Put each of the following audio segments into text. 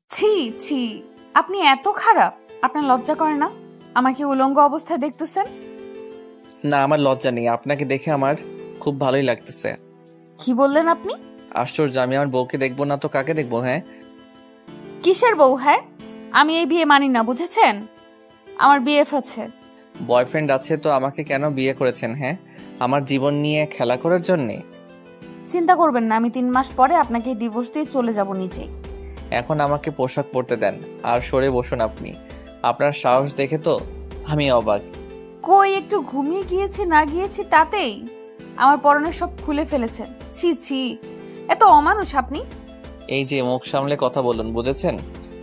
ছি ছি, আপনি এত খারাপ? আপনার লজ্জা করে না আমাকে উলঙ্গ অবস্থায় দেখতেছেন? না, আমার লজ্জা নেই, আপনাকে দেখে আমার খুব ভালোই লাগতেছে। কি বললেন আপনি? আশ্চর্য, আমি আমার বউকে দেখবো না তো কাকে দেখবো? হ্যাঁ, কিসের বউ? হ্যাঁ, আমি এই বিয়ে মানি না, বুঝেছেন? আমার বিএফ আছে। বয়ফ্রেন্ড আছে তো আমাকে কেন বিয়ে করেছেন? হ্যাঁ, আমার জীবন নিয়ে খেলা করার জন্যে? চিন্তা করবেন না, আমি 3 মাস পরে আপনাকে ডিভোর্স দিয়ে চলে যাব নিজেই। এখন আমাকে পোশাক পরতে দেন আর সরে বসুন আপনি। আপনার সাহস দেখে তো আমি অবাক। কই, একটু ঘুমিয়ে গিয়েছি না গিয়েছি তাতেই আমার পরনের সব খুলে ফেলেছেন। ছি ছি, এত অমানুষ আপনি। এই যে মুখ সামলে কথা বলুন, বুঝেছেন?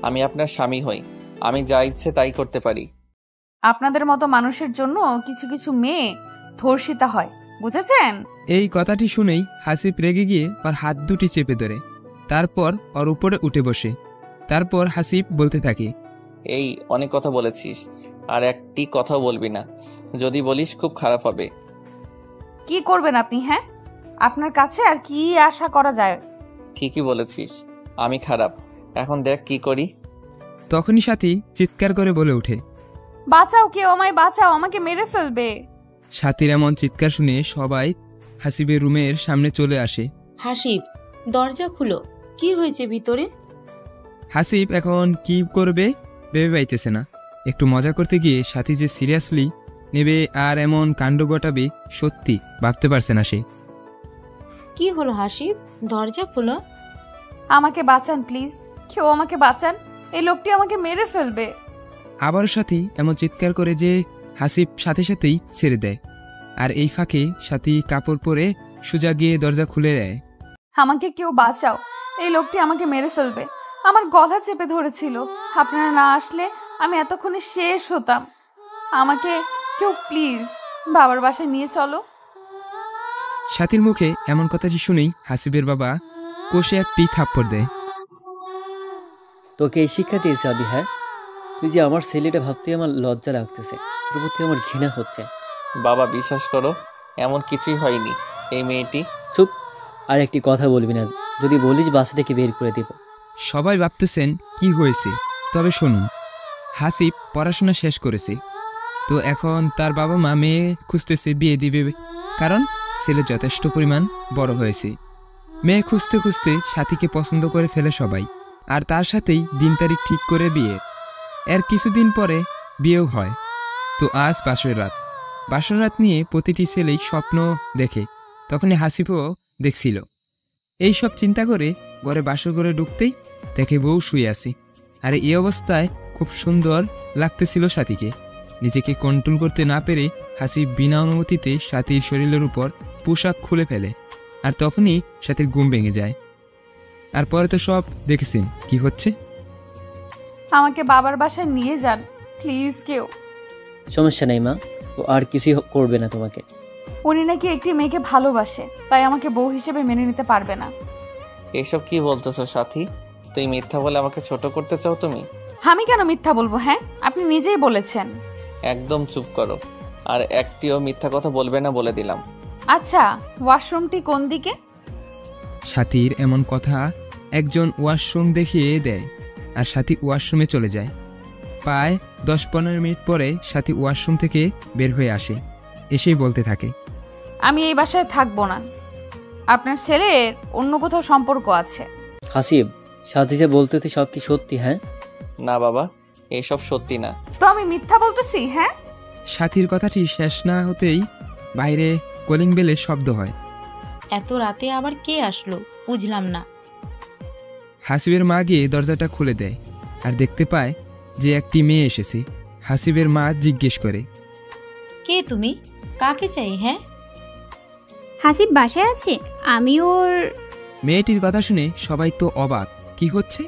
আমি আপনার স্বামী হই, আমি যা ইচ্ছে তাই করতে পারি। আপনাদের মতো মানুষের জন্য কিছু কিছু মেয়ে ধর্ষিতা হয়, বুঝেছেন? এই কথাটি শুনেই হাসিব রেগে গিয়ে ওর হাত দুটি চেপে ধরে, তারপর ওর উপরে উঠে বসে। তারপর হাসিব বলতে থাকে, এই অনেক কথা বলেছিস, আর একটি কথাও বলবি না। যদি বলিস খুব খারাপ হবে। কি করবেন আপনি? হ্যাঁ, আপনার কাছে আর কি আশা করা যায়? ঠিকই বলেছিস, আমি খারাপ। এখন দেখ কি করি। তখনই সাথী চিৎকার করে বলে ওঠে, বাঁচাও, কেউ আমায় বাঁচাও, আমাকে মেরে ফেলবে। সাথীর এমন চিৎকার শুনে সবাই হাসিবের রুমের সামনে চলে আসে। হাসিব, দরজা খুলো, কি হয়েছে ভিতরে? হাসিব এখন কি করবে ভেবে পাইতেছে না। একটু মজা করতে গিয়ে সাথী যে সিরিয়াসলি নেবে আর এমন কাণ্ড ঘটাবে সত্যি ভাবতে পারছে না সে। কি হলো হাসিব, দরজা খুলো। আমাকে বাঁচান প্লিজ, কেউ আমাকে বাঁচান, এই লোকটি আমাকে মেরে ফেলবে। আবারও সাথী এমন চিৎকার করে যে হাসিব সাথে সাথেই ছেড়ে দেয়। আর এই ফাঁকে সাথী কাপড় পরে সোজা গিয়ে দরজা খুলে দেয়। আমাকে কেউ বাঁচাও, এই লোকটি আমাকে মেরে ফেলবে। আমার গলা চেপে ধরেছিল, আপনারা না আসলে আমি এতক্ষণে শেষ হতাম। আমাকে কেউ প্লিজ বাবার বাসায় নিয়ে চলো। সাথীর মুখে এমন কথাটি শুনেই হাসিবের বাবা কষে একটি থাপ্পড় দেয়। তোকে এই শিক্ষা দিয়েছে আমি? হ্যাঁ, তুই যে আমার ছেলেটা ভাবতে আমার লজ্জা লাগতেছে, তোর প্রতি আমার ঘৃণা হচ্ছে। বাবা, বিশ্বাস করো, এমন কিছুই হয়নি। এই মেয়েটি। চুপ, আর একটি কথা বলবি না, যদি বলিস বাসা থেকে বের করে দেব। সবাই ভাবতেছেন কি হয়েছে, তবে শুনুন, হাসিব পড়াশোনা শেষ করেছে, তো এখন তার বাবা মা মেয়ে খুঁজতেছে বিয়ে দিবে, কারণ ছেলে যথেষ্ট পরিমাণ বড় হয়েছে। মেয়ে খুঁজতে খুঁজতে সাথীকে পছন্দ করে ফেলে সবাই, আর তার সাথেই দিন তারিখ ঠিক করে বিয়ে। এর কিছুদিন পরে বিয়েও হয়। তো আজ বাসর রাত নিয়ে প্রতিটি ছেলেই স্বপ্ন দেখে, তখনই হাসিবও দেখছিল। এই সব চিন্তা করে ঘরে বাসর ঘরে ঢুকতেই দেখে বউ শুয়ে আছে। আর এই অবস্থায় খুব সুন্দর লাগতেছিল সাথীকে। নিজেকে কন্ট্রোল করতে না পেরে হাসিব বিনা অনুমতিতে সাথীর শরীরের উপর পোশাক খুলে ফেলে, আর তখনই সাথীর ঘুম ভেঙে যায়। আর পরে তো সব দেখেছেন কি হচ্ছে। আমাকে বাবার বাসায় নিয়ে যান প্লিজ কেউ। সমস্যা নেই মা, ও আর কিছুই করবে না তোমাকে। উনি নাকি একটি মেয়েকে ভালোবাসে, তাই আমাকে বউ হিসেবে মেনে নিতে পারবে না। এসব কি বলতেছো সাথী? তুই মিথ্যা বলে আমাকে ছোট করতে চাও তুমি? আমি কেন মিথ্যা বলবো? হ্যাঁ, আপনি নিজেই বলেছেন। একদম চুপ করো, আর একটিও মিথ্যা কথা বলবে না বলে দিলাম। আচ্ছা, ওয়াশরুমটি কোন দিকে? সাথীর এমন কথা একজন ওয়াশরুম দেখিয়ে দেয়, আর সাথী ওয়াশরুমে চলে যায়। প্রায় 10-15 মিনিট পরে সাথী ওয়াশরুম থেকে বের হয়ে আসে, এসেই বলতে থাকে, আমি এই বাসায় থাকবো না, আপনার ছেলের অন্য কোথাও সম্পর্ক আছে। হাসিব, সাথী যে বলতেছি সব কি সত্যি? হ্যাঁ না বাবা, এসব সত্যি না। তো আমি মিথ্যা বলতেছি? হ্যাঁ। সাথীর কথাটি শেষ না হতেই বাইরে কলিং বেলের শব্দ হয়। এত রাতে আবার কে আসলো বুঝলাম না। হাসিবের মা গিয়ে দরজাটা খুলে দেয়, আর দেখতে পায় যে একটি মেয়ে এসেছে। হাসিবের মা জিজ্ঞেস করে, কে তুমি, কাকে চাই? হ্যাঁ, হাসিব বাসায় আছে, আমি ওর। মেয়েটির কথা শুনে সবাই তো অবাক, কি হচ্ছে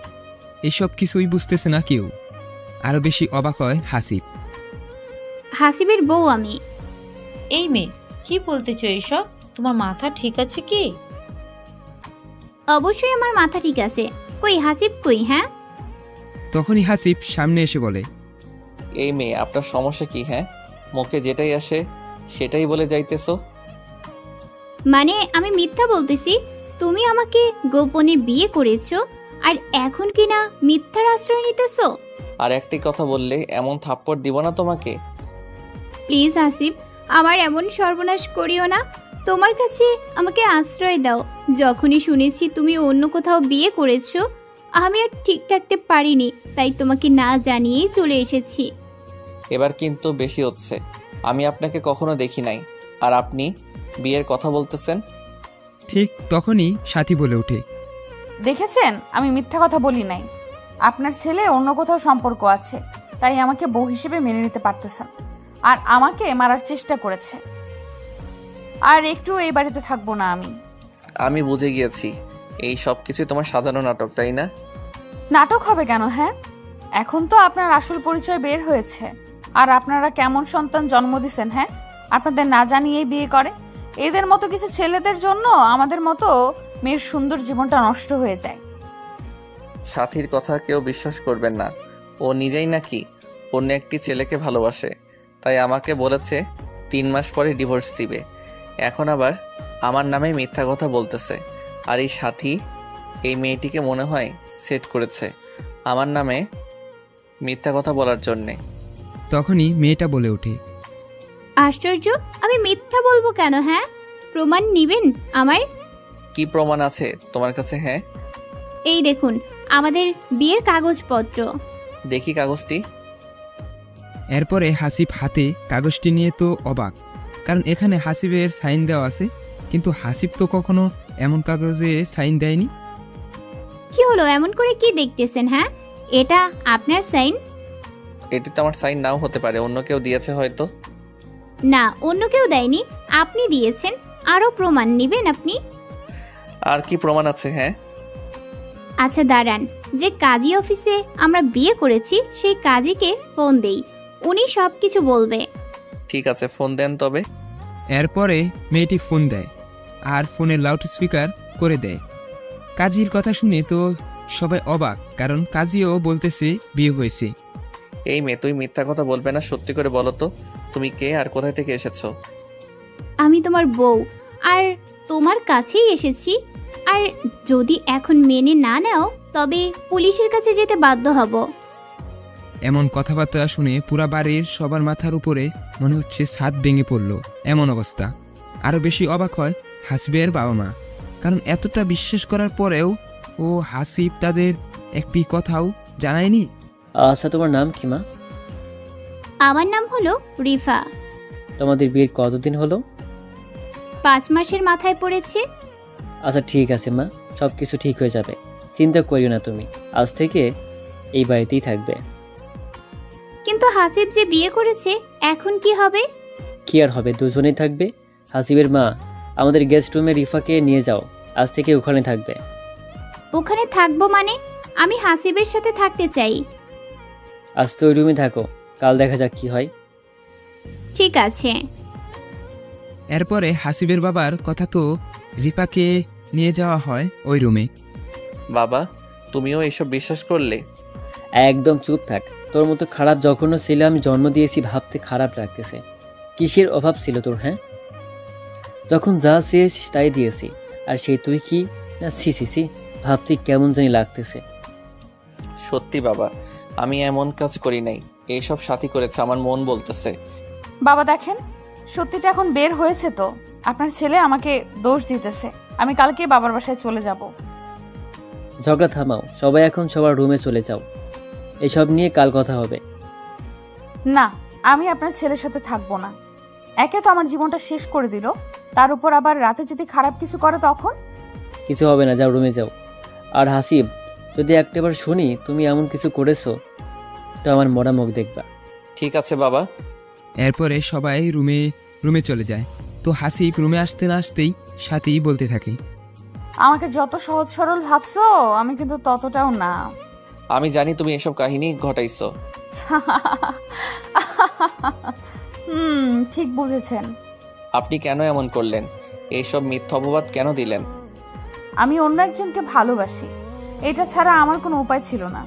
এসব কিছুই বুঝতেছে না কেউ। আরো বেশি অবাক হয় হাসিব। হাসিবের বউ আমি। এই মেয়ে কি বলতেছো এইসব? তোমার মাথা ঠিক আছে কি? অবশ্যই আমার মাথা ঠিক আছে, কই হাসিব কই? হ্যাঁ। তখনই হাসিব সামনে এসে বলে, এই মেয়ে, আপনার সমস্যা কি? হ্যাঁ, মুখে যেটাই আসে সেটাই বলে যাইতেছো। মানে আমি মিথ্যা বলতেছি, তুমি আমাকে গোপনে বিয়ে করেছো আর এখন কিনা মিথ্যার আশ্রয় নিতেছো? আর একটি কথা বললে এমন থাপ্পড় দিব না তোমাকে। প্লিজ হাসিব, আমার এমন সর্বনাশ করিও না। তোমার কাছে আমাকে আশ্রয় দাও। যখনই শুনেছি তুমি অন্য কোথাও বিয়ে করেছো, আমি আর ঠিক থাকতে পারিনি, তাই তোমাকে না জানিয়েই চলে এসেছি। এবার কিন্তু বেশি হচ্ছে। আমি আপনাকে কখনো দেখি নাই, আর আপনি বিয়ের কথা বলতেছেন। ঠিক তখনই সাথী বলে ওঠে, দেখেছেন, আমি মিথ্যা কথা বলি নাই। আপনার ছেলে অন্য কোথাও সম্পর্ক আছে, তাই আমাকে বউ হিসেবে মেনে নিতে পারতেছেন, আর আমাকে মারার চেষ্টা করেছে। আর একটু এই বাড়িতে থাকবো না আমি। আমি বুঝে গিয়েছি, এই সব কিছুই তোমার সাজানো নাটক, তাই না? নাটক হবে কেন? হ্যাঁ, এখন তো আপনার আসল পরিচয় বের হয়েছে। আর আপনারা কেমন সন্তান জন্ম দিছেন? হ্যাঁ, আপনাদের না জানিয়েই বিয়ে করে। এদের মতো কিছু ছেলেদের জন্য আমাদের মতো মেয়ের সুন্দর জীবনটা নষ্ট হয়ে যায়। সাথীর কথা কেউ বিশ্বাস করবেন না। ও নিজেই নাকি অন্য একটি ছেলেকে ভালোবাসে, তাই আমাকে বলেছে 3 মাস পরে ডিভোর্স দিবে। এখন আবার আমার নামে মিথ্যা কথা বলতেছে। আর এই সাথী এই মেয়েটিকে মনে হয় সেট করেছে আমার নামে মিথ্যা কথা বলার জন্যে। তখনই মেয়েটা বলে ওঠে, আশ্চর্য, আমি মিথ্যা বলবো কেন? হ্যাঁ, প্রমাণ নিবেন আমার? কি প্রমাণ আছে তোমার কাছে? হ্যাঁ, এই দেখুন আমাদের বিয়ের কাগজপত্র। দেখি কাগজটি। এরপরে হাসিব হাতে কাগজটি নিয়ে তো অবাক, কারণ এখানে হাসিবের সাইন দেওয়া আছে, কিন্তু হাসিব তো কখনো এমন কাগজে সাইন দেয়নি। কি হলো, এমন করে কি দেখতেছেন? হ্যাঁ, এটা আপনার সাইন? এটি তো আমার সাইন নাও হতে পারে, অন্য কেউ দিয়েছে হয়তো। না, অন্য কেউ দেয়নি, আপনি দিয়েছেন। আরো প্রমাণ নিবেন আপনি? আর কি প্রমাণ আছে? হ্যাঁ, আচ্ছা দাঁড়ান, যে কাজী অফিসে আমরা বিয়ে করেছি সেই কাজীকে ফোন দেই, উনি সব কিছু বলবে। ঠিক আছে, ফোন দেন তবে। এরপরে মেয়েটি ফোন দেয় আর ফোনে লাউড স্পিকার করে দেয়। কাজীর কথা শুনে তো সবাই অবাক, কারণ কাজীও বলতেছে বিয়ে হয়েছে। এই মেয়ে, তুই মিথ্যা কথা বলবে না, সত্যি করে বলো তো তুমি কে আর কোথায় থেকে এসেছো? আমি তোমার বউ, আর তোমার কাছেই এসেছি। আর যদি এখন মেনে না নাও তবে পুলিশের কাছে যেতে বাধ্য হব। এমন কথাবার্তা শুনে পুরা বাড়ির সবার মাথার উপরে মনে হচ্ছে ছাদ ভেঙে পড়ল, এমন অবস্থা। আরও বেশি অবাক হয় হাসিবের বাবা মা, কারণ এতটা বিশ্বাস করার পরেও ও হাসিব তাদের একটি কথাও জানায়নি। আচ্ছা, তোমার নাম কি মা? আমার নাম হলো রিফা। তোমাদের বিয়ের কতদিন হলো? 5 মাসের মাথায় পড়েছে। আচ্ছা ঠিক আছে মা, সব কিছু ঠিক হয়ে যাবে, চিন্তা করিও না তুমি। আজ থেকে এই বাড়িতেই থাকবে। কিন্তু হাসিব যে বিয়ে করেছে, এখন কি হবে? কি আর হবে, দুজনেই থাকবে। হাসিবের মা, আমাদের গেস্ট রুমে রিফাকে নিয়ে যাও, আজ থেকে ওখানে থাকবে। ওখানে থাকবো মানে? আমি হাসিবের সাথে থাকতে চাই। আজ তো ওই রুমে থাকো, কাল দেখা যাক কি হয়। ঠিক আছে। এরপরে হাসিবের বাবার কথা তো রিপাকে নিয়ে যাওয়া হয় ওই রুমে। বাবা, তুমিও এসব বিশ্বাস করলে? একদম চুপ থাক, তোর মতো খারাপ জঘন্য ছেলে আমি জন্ম দিয়েছি ভাবতে খারাপ লাগতেছে। কিসের অভাব ছিল তোর? হ্যাঁ, যখন যা চেয়েছিস তাই দিয়েছি, আর সেই তুই কি না, ছি ছি ছি, ভাবতে কেমন জানি লাগতেছে। সত্যি বাবা, আমি এমন কাজ করি নাই, এইসব সাথী করেছে, আমার মন বলতেছে। বাবা দেখেন, সত্যিটা এখন বের হয়েছে তো। আপনার ছেলে আমাকে দোষ দিতেছে। আমি কালকে বাবার বাসায় চলে যাব। ঝগড়া থামাও, সবাই এখন সবার রুমে চলে যাও, এসব নিয়ে কাল কথা হবে। না, আমি আপনার ছেলের সাথে থাকবো না। একে তো আমার জীবনটা শেষ করে দিল, তার উপর আবার রাতে যদি খারাপ কিছু করে তখন? কিছু হবে না, যাও রুমে যাও। আর হাসিব, যদি একটাবার শুনি তুমি এমন কিছু করেছো তো আমার মরা মুখ দেখবা। ঠিক আছে বাবা। এরপরে সবাই রুমে চলে যায়। তো হাসিব রুমে আসতে না আসতেই সাথী বলতে থাকে, আমাকে যত সহজ সরল ভাবছো, আমি কিন্তু ততটাও না। আমি জানি তুমি এসব কাহিনী ঘটাইছো। ঠিক বুঝেছেন। আপনি কেন এমন করলেন? এইসব মিথ্যা অপবাদ কেন দিলেন? আমি অন্য একজনকে ভালোবাসি, এটা ছাড়া আমার কোনো উপায় ছিল না।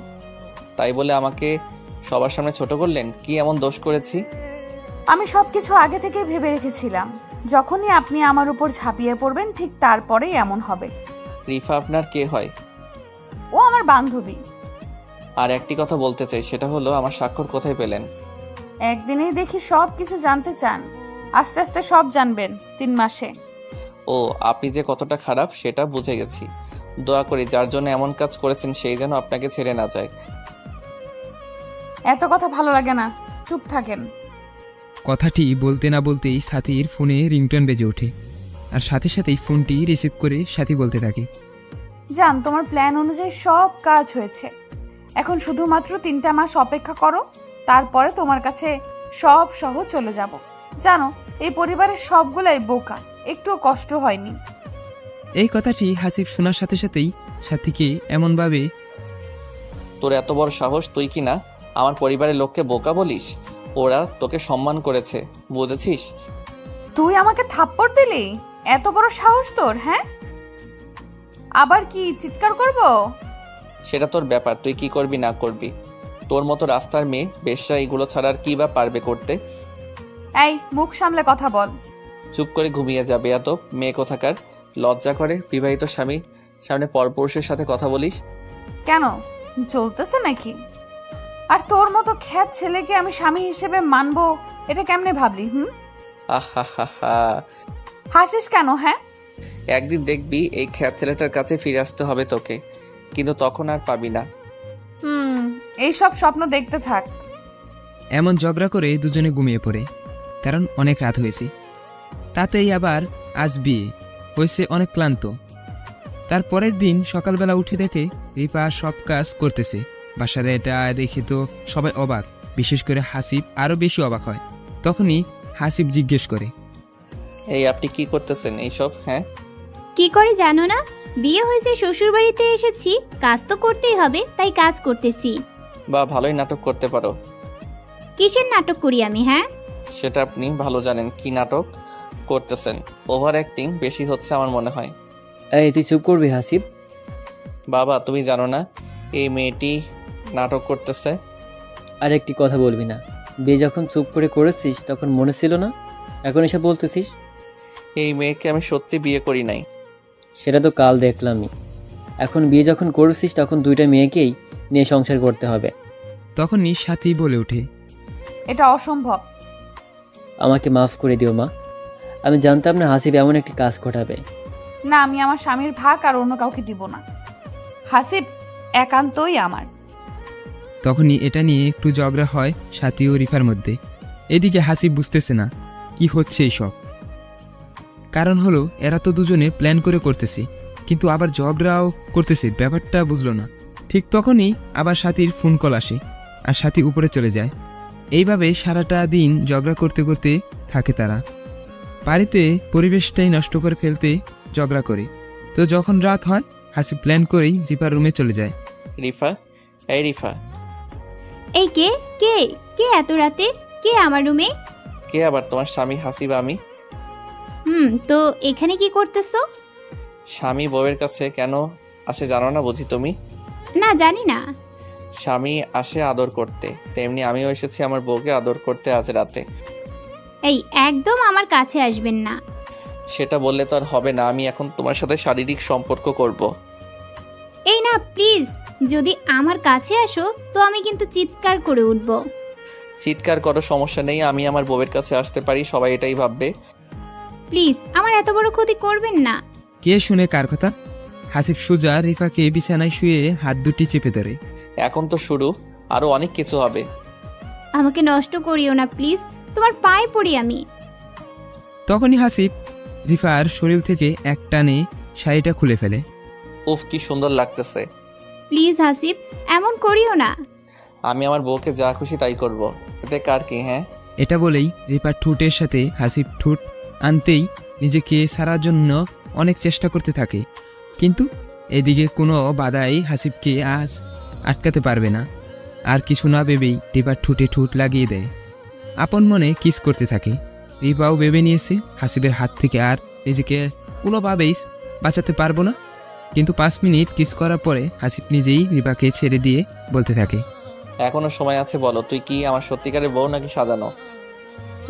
তাই বলে আমাকে সবার সামনে ছোট করলেন? কি এমন দোষ করেছি? আমি সবকিছু আগে থেকেই ভেবে রেখেছিলাম, যখনই আপনি আমার উপর ঝাঁপিয়ে পড়বেন ঠিক তারপরেই এমন হবে। রিফা আপনার কে হয়? ও আমার বান্ধবী। আর একটি কথা বলতে চাই, সেটা হলো আমার স্বাক্ষর কোথায় পেলেন? একদিনেই দেখি সব কিছু জানতে চান, আস্তে আস্তে সব জানবেন 3 মাসে। ও, আপনি যে কতটা খারাপ সেটা বুঝে গেছি। দোয়া করি যার জন্য এমন কাজ করেছেন সেই যেন আপনাকে ছেড়ে না যায়। এত কথা ভালো লাগে না, চুপ থাকেন। কথাটি বলতে না বলতেই সাথীর ফোনে রিংটোন বেজে ওঠে, আর সাথে সাথেই ফোনটি রিসিভ করে সাথী বলতে থাকে, জান, তোমার প্ল্যান অনুযায়ী সব কাজ হয়েছে। এখন শুধুমাত্র 3টা মাস অপেক্ষা করো, তারপরে তোমার কাছে সব সহ চলে যাব। জানো, এই পরিবারের সবগুলাই বোকা, একটুও কষ্ট হয়নি। এই কথাটি হাসিব শোনার সাথে সাথেই সাথীকে এমনভাবে তোর এত বড় সাহস, তুই কি না আমার পরিবারের লোককে বোকা বলিস? ওরা তোকে সম্মান করেছে, বুঝেছিস? তুই আমাকে থাপ্পড় দিলি? এত বড় সাহস তোর? হ্যাঁ, আবার কি চিৎকার করব? সেটা তোর ব্যাপার, তুই কি করবি না করবি। তোর মতো রাস্তার মেয়ে বেশ্যা এগুলো ছাড়া আর কি বা পারবে করতে? এই, মুখ সামলে কথা বল। চুপ করে ঘুমিয়ে যাবে এত মেয়ে কোথাকার। লজ্জা করে বিবাহিত স্বামী সামনে পরপুরুষের সাথে কথা বলিস? কেন, চলতেছে নাকি? আর তোর মতো খ্যাত ছেলেকে আমি স্বামী হিসেবে মানবো, এটা কেমনে ভাবলি? আহা হা হা। হাসিস কেন? হ্যাঁ, একদিন দেখবি এই খ্যাত ছেলেটার কাছে ফিরে আসতে হবে তোকে, কিন্তু তখন আর পাবি না। এইসব স্বপ্ন দেখতে থাক। এমন ঝগড়া করে দুজনে ঘুমিয়ে পড়ে, কারণ অনেক রাত হয়েছে। তাতেই আবার আজ বিয়ে হয়েছে, অনেক ক্লান্ত। তার পরের দিন সকালবেলা উঠে দেখে রিপা সব কাজ করতেছে। বাসার এটা দেখে তো সবাই অবাক, বিশেষ করে হাসিব আরও বেশি অবাক হয়। তখনই হাসিব জিজ্ঞেস করে, এই আপনি কি করতেছেন এইসব? হ্যাঁ, কি করে জানো না? বিয়ে হয়েছে, শ্বশুর বাড়িতে এসেছি, কাজ তো করতেই হবে, তাই কাজ করতেছি। বা ভালোই নাটক করতে পারো। কিসের নাটক করি আমি? হ্যাঁ, সেটা আপনি ভালো জানেন কি নাটক করতেছেন। ওভার অ্যাক্টিং বেশি হচ্ছে আমার মনে হয়। এই তুই চুপ করবি হাসিব। বাবা, তুমি জানো না এই মেয়েটি নাটক করতেছে? আর একটি কথা বলবি না। বিয়ে যখন চুপ করে করেছিস তখন মনে ছিল না, এখন এসে বলতেছিস? এই মেয়েকে আমি সত্যি বিয়ে করি নাই। সেটা তো কাল দেখলামই। এখন বিয়ে যখন করেছিস তখন 2টা মেয়েকেই নিয়ে সংসার করতে হবে। তখনই সাথী বলে ওঠে, এটা অসম্ভব। আমাকে মাফ করে দিও মা, আমি জানতাম না হাসিব এমন একটি কাজ ঘটাবে। না, আমি আমার স্বামীর ভাগ আর অন্য কাউকে দিব না। হাসিব একান্তই আমার। তখনই এটা নিয়ে একটু ঝগড়া হয় সাথী ও রিফার মধ্যে। এদিকে হাসিব বুঝতেছে না কি হচ্ছে এইসব, কারণ হলো এরা তো দুজনে প্ল্যান করে করতেছে, কিন্তু আবার ঝগড়াও করতেছে, ব্যাপারটা বুঝলো না। ঠিক তখনই আবার সাথীর ফোন কল আসে, আর সাথী উপরে চলে যায়। এইভাবে সারাটা দিন ঝগড়া করতে করতে থাকে তারা। বাড়িতে পরিবেশটাই নষ্ট করে ফেলতে ঝগড়া করে। তো যখন রাত হয়, হাসিব প্ল্যান করেই রিফার রুমে চলে যায়। রিফা, এই রিফা। এই কে কে কে এত রাতে? কে আমার রুমে? কে আবার? তোমার স্বামী হাসিব আমি। তো এখানে কি করতেছো? স্বামী বউয়ের কাছে কেন আসে জানো না বুঝি তুমি? না, জানি না। স্বামী আসে আদর করতে, তেমনি আমিও এসেছি আমার বউকে আদর করতে আজ রাতে। এই, একদম আমার কাছে আসবেন না। সেটা বললে তো আর হবে না, আমি এখন তোমার সাথে শারীরিক সম্পর্ক করব। এই না, প্লিজ, যদি আমার কাছে আসো তো আমি কিন্তু চিৎকার করে উঠব। চিৎকার করো, সমস্যা নেই, আমি আমার বউয়ের কাছে আসতে পারি, সবাই এটাই ভাববে। প্লিজ, আমার এত বড় ক্ষতি করবেন না। কে শুনে কার কথা? হাসিব সোজা রিফাকে বিছানায় শুয়ে হাত দুটি চেপে ধরে। এখন তো শুরু, আরো অনেক কিছু হবে। আমাকে নষ্ট করিও না প্লিজ, তোমার পায়ে পড়ি আমি। তখনই হাসিব রিফার শরীর থেকে এক টানে শাড়িটা খুলে ফেলে। উফ, কি সুন্দর লাগতেছে। প্লিজ হাসিব, এমন করিও না। আমি আমার বউকে যা খুশি তাই করব, এতে কার কি? হ্যাঁ, এটা বলেই রিফার ঠোঁটের সাথে হাসিব ঠোঁট আনতেই নিজেকে সারার জন্য অনেক চেষ্টা করতে থাকে, কিন্তু এদিকে কোনো বাধাই হাসিবকে আজ আটকাতে পারবে না। আর কিছু না ভেবেই রিফার ঠোঁটে ঠোঁট লাগিয়ে দেয়, আপন মনে কিস করতে থাকে। রিফাও ভেবে নিয়েছে হাসিবের হাত থেকে আর নিজেকে কোনোভাবেই বাঁচাতে পারবো না। কিন্তু 5 মিনিট কিস করার পরে হাসিব নিজেই রিফাকে ছেড়ে দিয়ে বলতে থাকে, এখনো সময় আছে, বলো তুই কি আমার সত্যিকারের বউ নাকি সাজানো?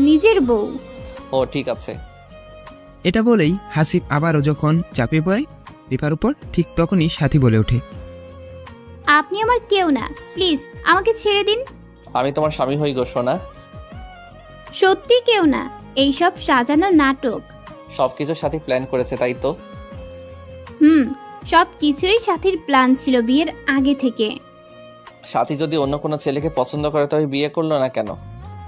নিজের বউ। ও ঠিক আছে। এটা বলেই হাসিব আবারও যখন চাপে পড়ে, রিফার উপর। ঠিক তখনই সাথী বলে ওঠে, আপনি আমার কেউ না, প্লিজ আমাকে ছেড়ে দিন। আমি তোমার স্বামী হই গো সোনা। সত্যি কেউ না, এইসব সাজানো নাটক। সবকিছু সাথী প্ল্যান করেছে, তাই তো? সব কিছুই সাথীর প্ল্যান ছিল বিয়ের আগে থেকে। সাথী যদি অন্য কোনো ছেলেকে পছন্দ করে তবে বিয়ে করলো না কেন?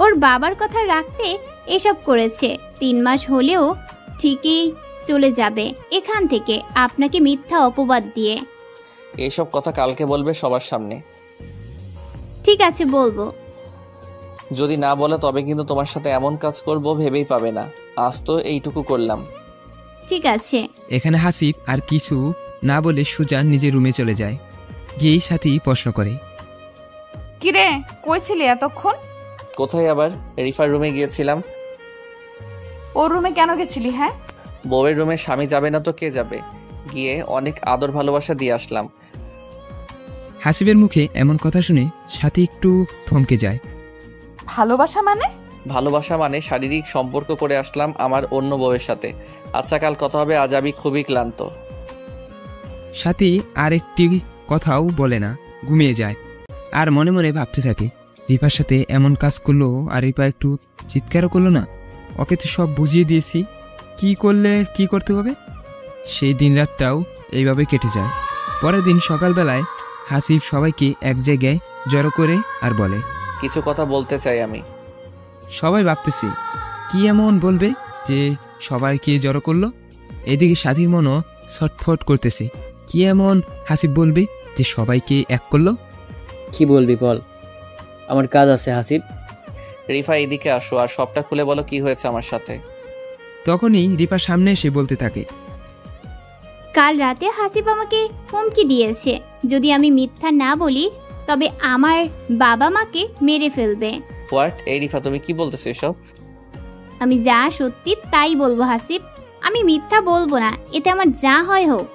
ওর বাবার কথা রাখতে এসব করেছে। 3 মাস হলেও ঠিকই চলে যাবে এখান থেকে, আপনাকে মিথ্যা অপবাদ দিয়ে। এইসব কথা কালকে বলবে সবার সামনে। ঠিক আছে, বলবো। যদি না বলে তবে কিন্তু তোমার সাথে এমন কাজ করব ভেবেই পাবে না। আজ তো এইটুকু করলাম। ঠিক আছে। এখানে হাসিব আর কিছু না বলে সোজা নিজের রুমে চলে যায়। গিয়েই সাথী প্রশ্ন করে, কিরে, কই ছিলি এতক্ষণ? কোথায় আবার? রিফার রুমে গিয়েছিলাম। ওর রুমে কেন গেছিলি? হ্যাঁ, বউয়ের রুমে স্বামী যাবে না তো কে যাবে? গিয়ে অনেক আদর ভালোবাসা দিয়ে আসলাম। হাসিবের মুখে এমন কথা শুনে সাথী একটু থমকে যায়। ভালোবাসা মানে? ভালোবাসা মানে শারীরিক সম্পর্ক করে আসলাম আমার অন্য বউয়ের সাথে। আচ্ছা, কাল কথা হবে, আজ আমি খুবই ক্লান্ত। সাথী আর একটি কথাও বলে না, ঘুমিয়ে যায়। আর মনে মনে ভাবতে থাকে, রিফার সাথে এমন কাজ করলো আর রিফা একটু চিৎকারও করলো না। ওকে তো সব বুঝিয়ে দিয়েছি, কি করলে কি করতে হবে। সেই দিন রাতটাও এইভাবে কেটে যায়। পরের দিন সকালবেলায় হাসিব সবাইকে এক জায়গায় জড়ো করে আর বলে, কিছু কথা বলতে চাই আমি। সবাই ভাবতেছে কি এমন বলবে যে সবাইকে জড়ো করলো। এদিকে সাথীর মনও ছটফট করতেছে, কি এমন হাসিব বলবে যে সবাইকে এক করলো। কি বলবি বল, আমার কাজ আছে হাসিব। রিফা, এদিকে আসো আর সবটা খুলে বলো কি হয়েছে আমার সাথে। তখনই রিফা সামনে এসে বলতে থাকে, কাল রাতে হাসিব আমাকে হুমকি দিয়েছে, যদি আমি মিথ্যা না বলি তবে আমার বাবা মাকে মেরে ফেলবে। হোয়াট? এই রিফা, তুমি কি বলতেছো এসব? আমি যা সত্যি তাই বলবো হাসিব, আমি মিথ্যা বলবো না, এতে আমার যা হয় হোক।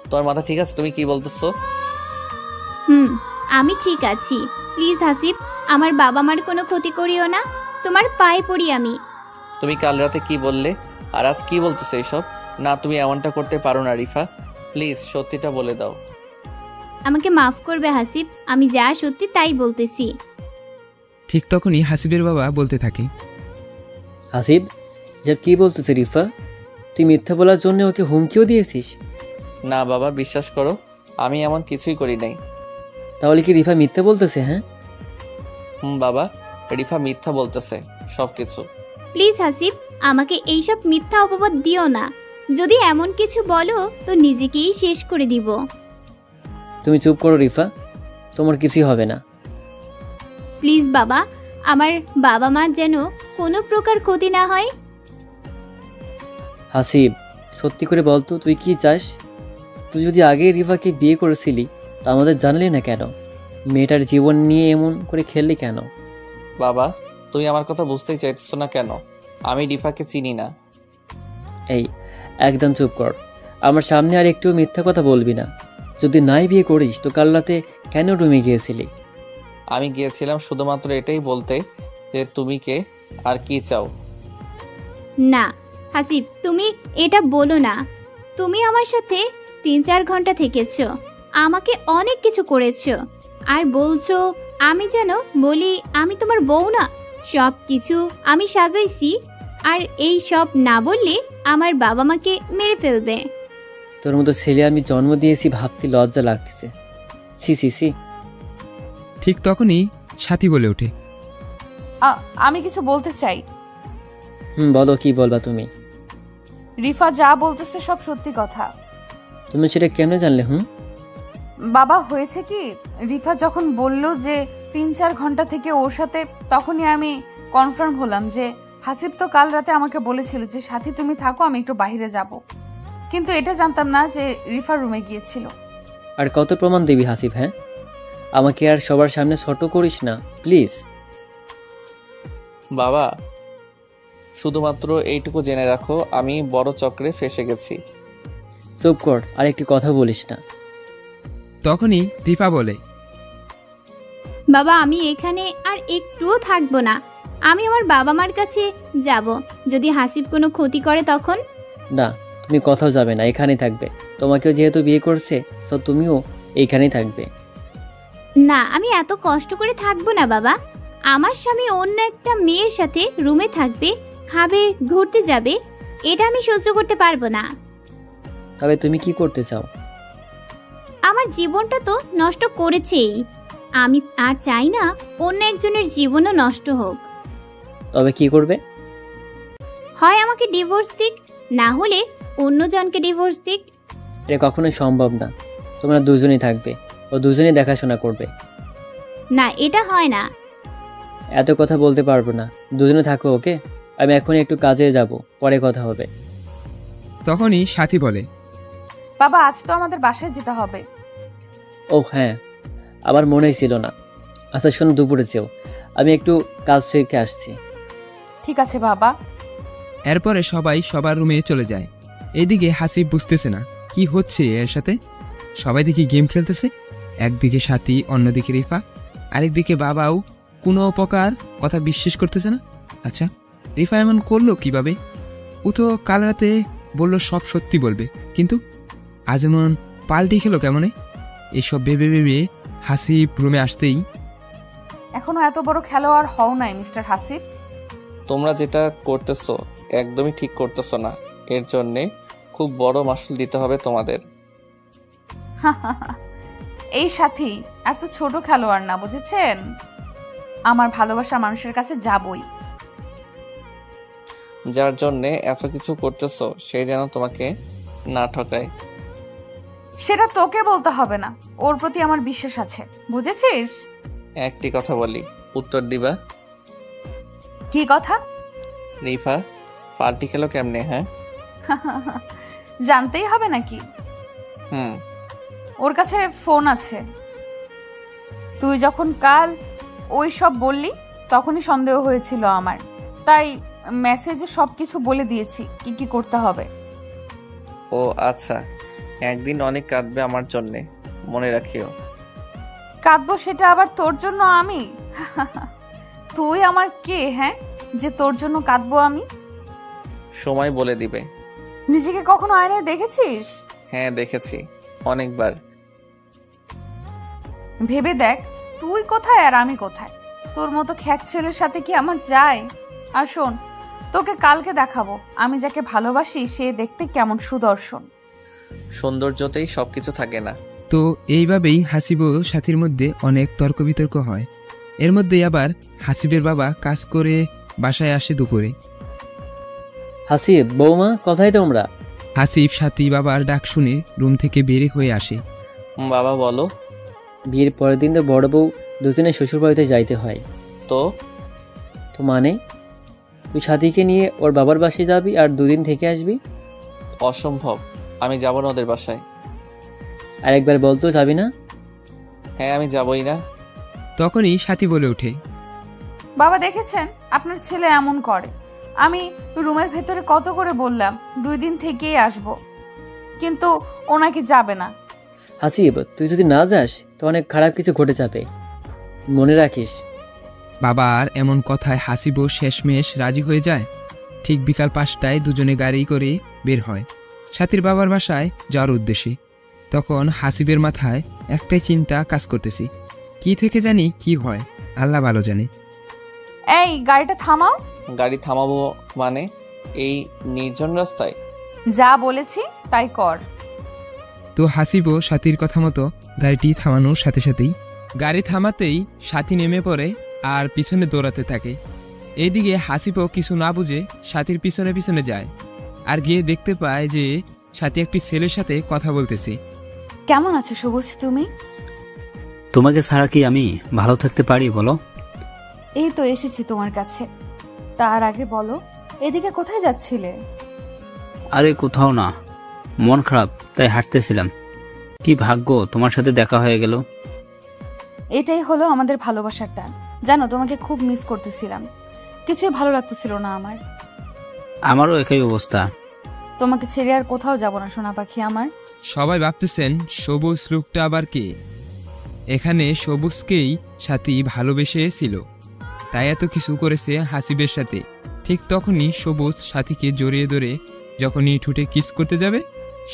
তোমার মাথা ঠিক আছে? তুমি কি বলতেছো? আমি ঠিক আছি। প্লিজ হাসিব, আমার বাবা মার কোনো ক্ষতি করিও না, তোমার পায়ে পড়ি আমি। তুমি কাল রাতে কি বললে আর আজ কি বলতেছো এসব? না, তুমি এমনটা করতে পারো না রিফা, প্লিজ সত্যিটা বলে দাও। আমাকে মাফ করবে হাসিব, আমি যা সত্যি তাই বলতেছি। ঠিক তখনই হাসিবের বাবা বলতে থাকে, হাসিব, এসব কি বলতেছে রিফা? তুই মিথ্যা বলার জন্য ওকে হুমকিও দিয়েছিস? না বাবা, বিশ্বাস করো, আমি এমন কিছুই করি নাই। তাহলে কি রিফা মিথ্যা বলতেছে? হ্যাঁ বাবা, রিফা মিথ্যা বলতেছে সব কিছু। প্লিজ হাসিব, আমাকে এইসব মিথ্যা অপবাদ দিও না, যদি এমন কিছু বলো তো নিজেকেই শেষ করে দিব। তুমি চুপ করো রিফা, তোমার কিছুই হবে না। প্লিজ বাবা, আমার বাবা মা যেন কোনো প্রকার ক্ষতি না হয়। হাসিব, সত্যি করে বলতো তুই কি চাস? তুই যদি আগে রিফাকে বিয়ে করেছিলি তা আমাদের জানলি না কেন? মেয়েটার জীবন নিয়ে এমন করে খেললি কেন? বাবা, তুমি আমার কথা বুঝতেই চাইতেছো না কেন? আমি রিফাকে চিনি না। এই একদম চুপ কর, আমার সামনে আর একটু মিথ্যা কথা বলবি না। যদি নাই বিয়ে করিস তো কাল রাতে কেন রুমে গিয়েছিলি? আমি গিয়েছিলাম শুধুমাত্র এটাই বলতে যে তুমি কে আর কি চাও। না হাসিব, তুমি এটা বলো না। তুমি আমার সাথে 3-4 ঘন্টা থেকেছো, আমাকে অনেক কিছু করেছো, আর বলছো আমি যেন বলি আমি তোমার বউ না। সব কিছু আমি সাজাইছি, আর এই সব না বললে আমার বাবা মাকে মেরে ফেলবে। তোর মতো ছেলে আমি জন্ম দিয়েছি ভাবতে লজ্জা লাগতেছে। সি সি সি। ঠিক তখনই সাথী বলে ওঠে, আমি কিছু বলতে চাই। বলো, কি বলবা তুমি? রিফা যা বলতেছে সব সত্যি কথা। তুমি সেটা কেমনে জানলে? বাবা, হয়েছে কি, রিফা যখন বলল যে 3-4 ঘন্টা থেকে ওর সাথে, তখনই আমি কনফার্ম হলাম যে হাসিব তো কাল রাতে আমাকে বলেছিল যে সাথী তুমি থাকো, আমি একটু বাইরে যাব, কিন্তু এটা জানতাম না যে রিফা রুমে গিয়েছিল। আর কত প্রমাণ দিবি হাসিব? হ্যাঁ, আমাকে আর সবার সামনে ছোট করিস না প্লিজ। বাবা, শুধুমাত্র এইটুকু জেনে রাখো, আমি বড় চক্রে ফেসে গেছি। চুপ কর, আর একটি কথা বলিস না। তখনই রিফা বলে, বাবা, আমি এখানে আর একটুও থাকবো না, আমি আমার বাবা মার কাছে যাব। যদি হাসিব কোনো ক্ষতি করে তখন? না, তুমি কোথাও যাবে না, এখানেই থাকবে। তোমাকেও যেহেতু বিয়ে করছে, তো তুমিও এইখানেই থাকবে। না, আমি এত কষ্ট করে থাকবো না বাবা। আমার স্বামী অন্য একটা মেয়ের সাথে রুমে থাকবে, খাবে, ঘুরতে যাবে, এটা আমি সহ্য করতে পারবো না। তবে তুমি কি করতে চাও? আমার জীবনটা তো নষ্ট করেছেই, আমি আর চাই না অন্য একজনের জীবনও নষ্ট হোক। তবে কি করবে? হয় আমাকে ডিভোর্স দিক, না হলে অন্যজনকে ডিভোর্স দিক। এটা কখনোই সম্ভব না। তোমরা দুজনেই থাকবে, ও দুজনেই দেখাশোনা করবে। না, এটা হয় না। এত কথা বলতে পারবো না, দুজনে থাকো। ওকে, আমি এখন একটু কাজে যাব, পরে কথা হবে। তখনই সাথী বলে, বাবা আজ তো আমাদের বাসায় যেতে হবে। ও হ্যাঁ, আমার মনেই ছিল না। আচ্ছা শোনো, দুপুরে যেও, আমি একটু কাজ শিখে আসছি। ঠিক আছে বাবা। এরপরে সবাই সবার রুমে চলে যায়। এদিকে হাসিব বুঝতেছে না কি হচ্ছে এর সাথে। সবাই দেখি গেম খেলতেছে, একদিকে সাথী, অন্যদিকে রিফা, আরেকদিকে বাবাও কোনো প্রকার কথা বিশ্বাস করতেছে না। আচ্ছা রিফা এমন করলো কিভাবে? ও তো কাল রাতে বললো সব সত্যি বলবে, কিন্তু আজ এমন পাল্টি খেলো কেমনে? এসব ভেবে ভেবে হাসিব রুমে আসতেই, এখনো এত বড় খেলোয়াড় হও নাই মিস্টার হাসিব। তোমরা যেটা করতেছো একদমই ঠিক করতেছো না। এর জন্যে খুব বড় মাসুল দিতে হবে তোমাদের। এই সাথী এত ছোট খেলোয়াড় না, বুঝেছেন? আমার ভালোবাসা মানুষের কাছে যাবই। যার জন্যে এত কিছু করতেছো সে যেন তোমাকে না ঠকায়। সেটা তোকে বলতে হবে না, ওর প্রতি আমার বিশ্বাস আছে, বুঝেছিস? একটি কথা বলি, উত্তর দিবা। কি কথা? রিফা পাল্টি খেলো কেমনে? হ্যাঁ জানতেই হবে নাকি? হুম, ওর কাছে ফোন আছে। তুই যখন কাল ওই সব বললি তখনই সন্দেহ হয়েছিল আমার, তাই মেসেজে সবকিছু বলে দিয়েছি কি কি করতে হবে। ও আচ্ছা, একদিন অনেক কাঁদবে আমার জন্যে, মনে রাখিও। কাঁদবো সেটা আবার তোর জন্য আমি? তুই আমার কে, হ্যাঁ, যে তোর জন্য কাঁদবো আমি? সময় বলে দিবে। নিজেকে কখনো আয়নায় দেখেছিস? হ্যাঁ দেখেছি, অনেকবার। ভেবে দেখ তুই কোথায় আর আমি কোথায়। তোর মতো খ্যাত ছেলের সাথে কি আমার যায়? আর শোন, তোকে কালকে দেখাবো আমি যাকে ভালোবাসি সে দেখতে কেমন সুদর্শন। সৌন্দর্যতেই সবকিছু থাকে না। তো এইভাবেই হাসিব ও সাথীর মধ্যে অনেক তর্ক বিতর্ক হয়। এর মধ্যেই আবার হাসিবের বাবা কাজ করে বাসায় আসে দুপুরে। হাসিব, বৌমা, কোথায় তোমরা? হাসিব সাথী বাবার ডাক শুনে রুম থেকে বের হয়ে আসে। বাবা বলো। বিয়ের পরের দিন তো বড় বউ দুজনে শ্বশুর বাড়িতে যাইতে হয়। তো তো মানে তুই সাথীকে নিয়ে ওর বাবার বাসায় যাবি আর দুদিন থেকে আসবি? অসম্ভব, আমি যাব না ওদের বাসায়। আর একবার বলতো যাবি না? হ্যাঁ আমি যাবই না। তখনই সাথী বলে ওঠে, বাবা দেখেছেন আপনার ছেলে এমন করে। আমি রুমের ভেতরে কত করে বললাম 2 দিন থেকেই আসবো, কিন্তু ওনাকে যাবে না। হাসিব, তুই যদি না যাস তো অনেক খারাপ কিছু ঘটে যাবে, মনে রাখিস। বাবার এমন কথায় হাসিব শেষমেশ রাজি হয়ে যায়। ঠিক বিকাল 5টায় দুজনে গাড়ি করে বের হয় সাথীর বাবার বাসায় যাওয়ার উদ্দেশ্যে। তখন হাসিবের মাথায় একটাই চিন্তা কাজ করতেছি, কি থেকে জানি কি হয়, আল্লাহ ভালো জানে। এই গাড়িটা থামাও। গাড়ি থামাবো মানে? এই নির্জন রাস্তায়? যা বলেছি তাই কর। তো হাসিব সাথীর কথা মতো গাড়িটি থামানোর সাথে সাথেই গাড়ি থামাতেই সাথী নেমে পড়ে আর পিছনে দৌড়াতে থাকে। এইদিকে হাসিবও কিছু না বুঝে সাথীর পিছনে পিছনে যায় আর গিয়ে দেখতে পায় যে সাথী একটি ছেলের সাথে কথা বলতেছে। কেমন আছো সবুজ তুমি? তোমাকে ছাড়া কি আমি ভালো থাকতে পারি বলো? এই তো এসেছি তোমার কাছে। তার আগে বলো, এদিকে কোথায় যাচ্ছিলে? আরে কোথাও না, মন খারাপ তাই হাঁটতেছিলাম। কি ভাগ্য তোমার সাথে দেখা হয়ে গেল। এটাই হলো আমাদের ভালোবাসার টান। জানো তোমাকে খুব মিস করতেছিলাম, কিছুই ভালো লাগতেছিল না আমার। আমারও একই অবস্থা। তোমাকে ছেড়ে আর কোথাও যাব না সোনা পাখি আমার। সবাই ভাবতেছেন সবুজ লোকটা আবার কে। এখানে সবুজকেই সাথী ভালোবেসেছিল, তাই এত কিছু করেছে হাসিবের সাথে। ঠিক তখনই সবুজ সাথীকে জড়িয়ে ধরে যখনই ঠোঁটে কিস করতে যাবে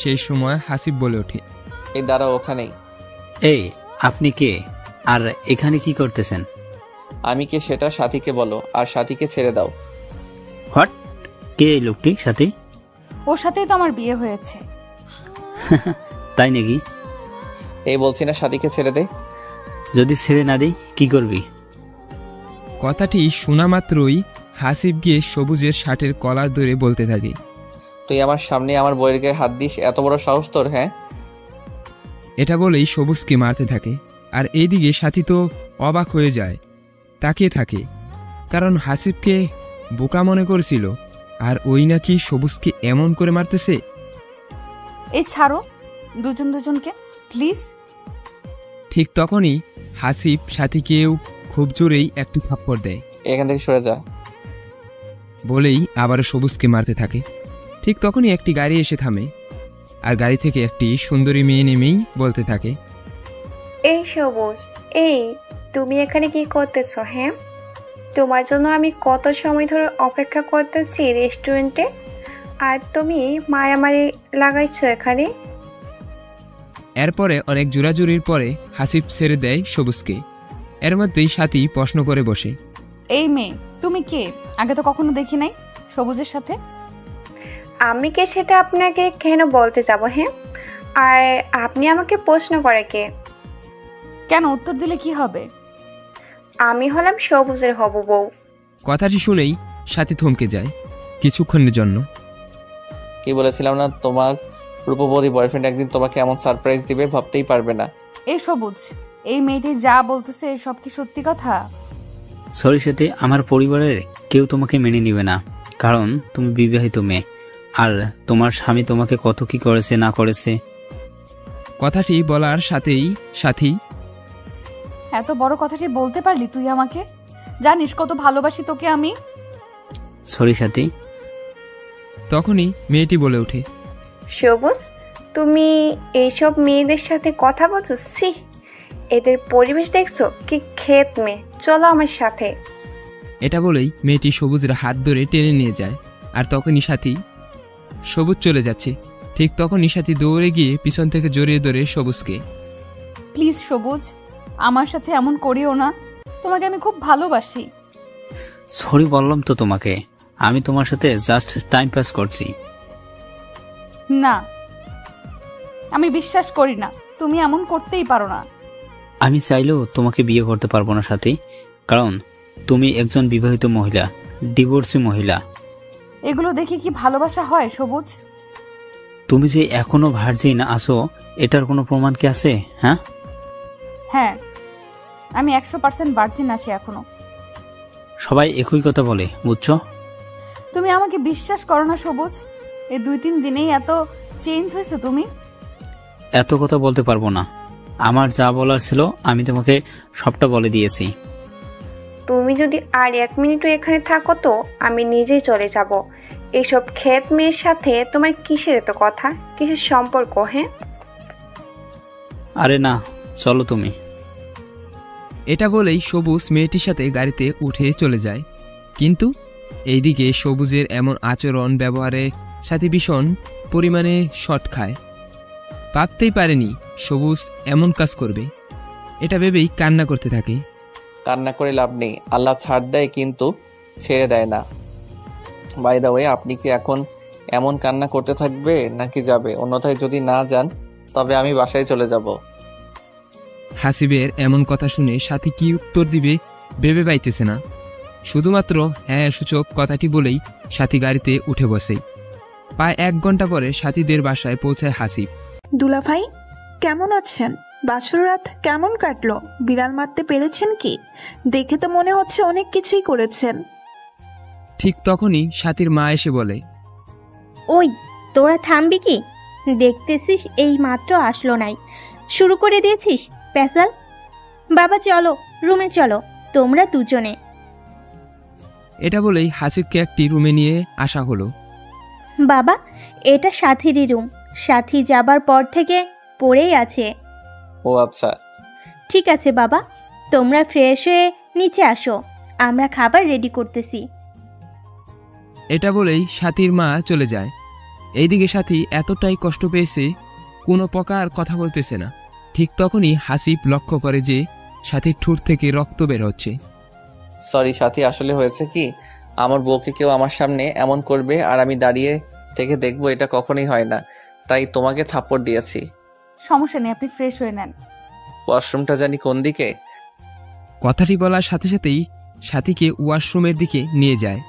সেই সময় হাসিব বলে ওঠে, এই দাঁড়াও ওখানেই। এই আপনি কে, আর এখানে কি করতেছেন? আমি কে সেটা সাথীকে বলো, আর সাথীকে ছেড়ে দাও। হোয়াট? কে এই লোকটি সাথে? ওর সাথেই তো আমার বিয়ে হয়েছে। তাই নাকি? এই বলছি না সাথীকে ছেড়ে দে। যদি ছেড়ে না দিই কি করবি? কথাটি শোনা মাত্রই হাসিব গিয়ে সবুজের শার্টের কলার ধরে বলতে থাকে, তুই আমার সামনে আমার বইয়ের গায়ে হাত দিস, এত বড় সাহস তোর? হ্যাঁ। এটা বলেই সবুজকে মারতে থাকে। আর এইদিকে সাথী তো অবাক হয়ে যায়, তাকিয়ে থাকে, কারণ হাসিবকে বোকা মনে করেছিল, আর ওই নাকি সবুজকে এমন করে মারতেছে। এই ছাড়ো দুজন দুজনকে প্লিজ। ঠিক তখনই হাসিব সাথীকেও খুব জোরেই একটি থাপ্পড় দেয়, এখান থেকে সরে যা। বলেই আবারও সবুজকে মারতে থাকে। ঠিক তখনই একটি গাড়ি এসে থামে, আর গাড়ি থেকে একটি সুন্দরী মেয়ে নেমেই বলতে থাকে, এই সবুজ, এই তুমি এখানে কি করতেছ? হ্যাঁ, তোমার জন্য আমি কত সময় ধরে অপেক্ষা করতেছি রেস্টুরেন্টে, আর তুমি মারামারি লাগাইছো এখানে। এরপরে অনেক জোরাজুরির পরে হাসিব ছেড়ে দেয় সবুজকে। এর মধ্যেই সাথী প্রশ্ন করে বসে, এই মেয়ে তুমি কে? আগে তো কখনো দেখি নাই সবুজের সাথে। আমি কে সেটা আপনাকে কেন বলতে যাব? হ্যাঁ, আর আপনি আমাকে প্রশ্ন করে কে? কেন, উত্তর দিলে কি হবে? আমি হলাম সবুজের হবু বউ। কথাটি শুনেই সাথী থমকে যায় কিছুক্ষণের জন্য। কি বলেছিলাম না, তোমার রূপবতী বয়ফ্রেন্ড একদিন তোমাকে এমন সারপ্রাইজ দিবে ভাবতেই পারবে না। এই সবুজ, এই মেয়েটি যা বলতেছে সব কি সত্যি কথা? সরি সাথে, আমার পরিবারের কেউ তোমাকে মেনে নিবে না, কারণ তুমি বিবাহিত মেয়ে, আর তোমার স্বামী তোমাকে কত কি করেছে না করেছে। কথাটি বলার সাথেই সাথী, এত বড় কথাটি বলতে পারলি তুই আমাকে? জানিস কত ভালোবাসি তোকে আমি। সরি সাথী। তখনই মেয়েটি বলে ওঠে, সবুজ, তুমি এইসব মেয়েদের সাথে কথা বলছো? ছি, এদের পরিবেশ দেখছো কি ক্ষেত মেয়ে, চলো আমার সাথে। এটা বলেই মেয়েটি সবুজের হাত ধরে টেনে নিয়ে যায়। আর তখনই সাথী সবুজ চলে যাচ্ছে। ঠিক তখনই সাথী দৌড়ে গিয়ে পিছন থেকে জড়িয়ে ধরে সবুজকে। প্লিজ সবুজ, আমার সাথে এমন করিও না, তোমাকে আমি খুব ভালোবাসি। সরি বললাম তো তোমাকে, আমি তোমার সাথে জাস্ট টাইম পাস করছি। না, আমি বিশ্বাস করি না, তুমি এমন করতেই পারো না। আমি চাইলেও তোমাকে বিয়ে করতে পারবো না সাথী, কারণ তুমি একজন বিবাহিত মহিলা, ডিভোর্সি মহিলা। এগুলো দেখে কি ভালোবাসা হয় সবুজ? তুমি যে এখনো ভার্জিন আছো, এটার কোনো প্রমাণ কি আছে? হ্যাঁ হ্যাঁ, আমি 100% ভার্জিন আছি এখনো। সবাই একই কথা বলে, বুঝছো? তুমি আমাকে বিশ্বাস করো না সবুজ? এই 2-3 দিনেই এত চেঞ্জ হয়েছে তুমি। এত কথা বলতে পারবো না, আমার যা বলার ছিল আমি তোমাকে সবটা বলে দিয়েছি। তুমি যদি আর 1 মিনিটও এখানে থাকো তো আমি নিজেই চলে যাব। এইসব ক্ষেত মেয়ের সাথে তোমার কিসের এত কথা, কিসের সম্পর্ক? হ্যাঁ, আরে না, চলো তুমি। এটা বলেই সবুজ মেয়েটির সাথে গাড়িতে উঠে চলে যায়। কিন্তু এইদিকে সবুজের এমন আচরণ ব্যবহারে সাথী ভীষণ পরিমাণে শট খায়। ভাবতেই পারেনি সবুজ এমন কাজ করবে। এটা ভেবেই কান্না করতে থাকে। কান্না করে লাভ নেই, আল্লাহ ছাড় দেয় কিন্তু ছেড়ে দেয় না। বাই দ্য ওয়ে, আপনি কি এখন এমন কান্না করতে থাকবে নাকি যাবে? অন্যথায় যদি না যান তবে আমি বাসায় চলে যাব। হাসিবের এমন কথা শুনে সাথী কি উত্তর দিবে ভেবে পাইতেছে না। শুধুমাত্র হ্যাঁ সূচক কথাটি বলেই সাথী গাড়িতে উঠে বসে। প্রায় 1 ঘন্টা পরে সাথীদের বাসায় পৌঁছায় হাসিব। দুলাভাই কেমন আছেন? বাসর রাত কেমন কাটলো? বিড়াল মারতে পেরেছেন কি? দেখে তো মনে হচ্ছে অনেক কিছুই করেছেন। ঠিক তখনই সাথীর মা এসে বলে, ওই তোরা থামবি কি? দেখতেছিস এই মাত্র আসলো নাই, শুরু করে দিয়েছিস পেশাল। বাবা চলো রুমে চলো, তোমরা দুজনে। এটা বলেই হাসিবকে একটি রুমে নিয়ে আসা হলো। বাবা এটা সাথীরই রুম, সাথী যাবার পর থেকে পড়েই আছে। ও আচ্ছা, ঠিক আছে বাবা, তোমরা ফ্রেশ হয়ে নিচে আসো, আমরা খাবার রেডি করতেছি। এটা বলেই সাথীর মা চলে যায়। এইদিকে সাথী এতটাই কষ্ট পেয়েছে কোনো প্রকার কথা বলতেছে না। ঠিক তখনই হাসিব লক্ষ্য করে যে সাথীর ঠোঁট থেকে রক্ত বের হচ্ছে। সরি সাথী, আসলে হয়েছে কি, আমার বউকে কেউ আমার সামনে এমন করবে আর আমি দাঁড়িয়ে থেকে দেখবো, এটা কখনোই হয় না, তাই তোমাকে থাপ্পড় দিয়েছি। সমস্যা নেই, আপনি ফ্রেশ হয়ে নেন। ওয়াশরুমটা জানি কোন দিকে? কথাটি বলার সাথে সাথেই সাথীকে ওয়াশরুমের দিকে নিয়ে যায়।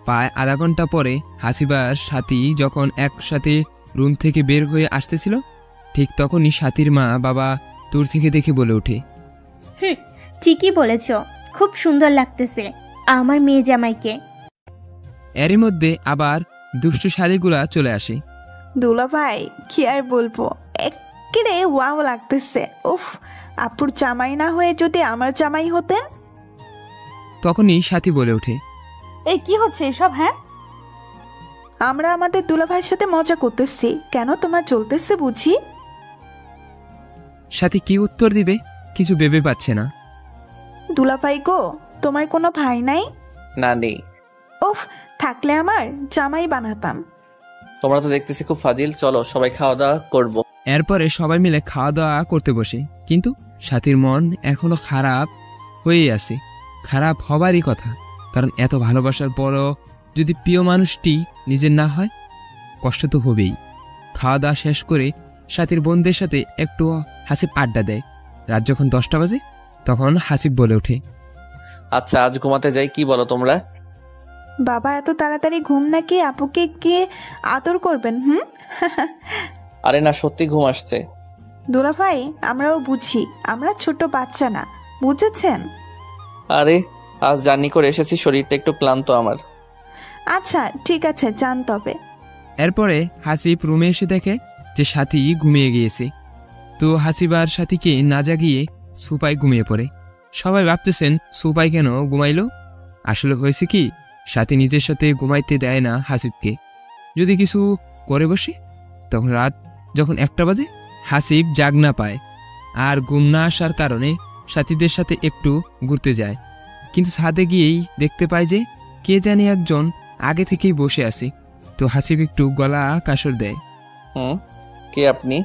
প্রায় আধা ঘন্টা পরে হাসিবার সাথী যখন একসাথে রুম থেকে বের হয়ে আসতেছিল, ঠিক তখনই সাথীর মা বাবা দূর থেকে দেখে বলে ওঠে, ঠিকই বলেছ, খুব সুন্দর লাগতেছে আমার মেয়ে জামাইকে। এরই মধ্যে আবার দুষ্টু শাড়িগুলা চলে আসে। দুলাভাই কি আর বলবো, একেবারে ওয়াও লাগতেছে। উফ, আপুর জামাই না হয়ে যদি আমার জামাই হতেন। তখনই সাথী বলে ওঠে, এই কি হচ্ছে এসব? হ্যাঁ, আমরা আমাদের দুলাভাইয়ের সাথে মজা করতেছি, কেন তোমার চলতেছে বুঝি? সাথী কি উত্তর দিবে কিছু ভেবে পাচ্ছে না। দুলাভাই গো, তোমার কোনো ভাই নাই? না, নেই। উফ, থাকলে আমার জামাই বানাতাম। তোমরা তো দেখতেছি খুব ফাজিল, চলো সবাই খাওয়া দাওয়া করবো। এরপরে সবাই মিলে খাওয়া দাওয়া করতে বসে, কিন্তু সাথীর মন এখনো খারাপ হয়েই আছে। খারাপ হবারই কথা, কারণ এত ভালোবাসার পরও যদি প্রিয় মানুষটি নিজের না হয়, কষ্ট তো হবেই। খাওয়া দাওয়া শেষ করে সাথীর বোনদের সাথে একটু হাসিব আড্ডা দেয়। রাত যখন 10টা বাজে তখন হাসিব বলে ওঠে, আচ্ছা আজ ঘুমাতে যাই, কি বলো তোমরা? বাবা এত তাড়াতাড়ি ঘুম নাকি? আপুকে কে আদর করবেন? আরে না, সত্যি ঘুম আসছে। দুলাভাই আমরাও বুঝি, আমরা ছোট বাচ্চা না, বুঝেছেন? আরে আজ জার্নি করে এসেছি, শরীরটা একটু ক্লান্ত আমার। আচ্ছা ঠিক আছে, যান তবে। এরপরে হাসিব রুমে এসে দেখে যে সাথী ঘুমিয়ে গিয়েছে। তো হাসিবার সাথীকে না জাগিয়ে সুপাই ঘুমিয়ে পড়ে। সবাই ভাবতেছেন সুপাই কেন ঘুমাইলো। আসলে হয়েছে কি, সাথী নিজের সাথে ঘুমাইতে দেয় না হাসিবকে। যদি কিছু করে বসে, তখন রাত যখন 1টা বাজে হাসিব জাগ না পায়, আর ঘুম না আসার কারণে সাথীদের সাথে একটু ঘুরতে যায়। কিন্তু ছাদে গিয়েই দেখতে পায় যে কে জানি একজন আগে থেকেই বসে আছে। তো হাসিব একটু গলা কাসর দেয়। কে আপনি?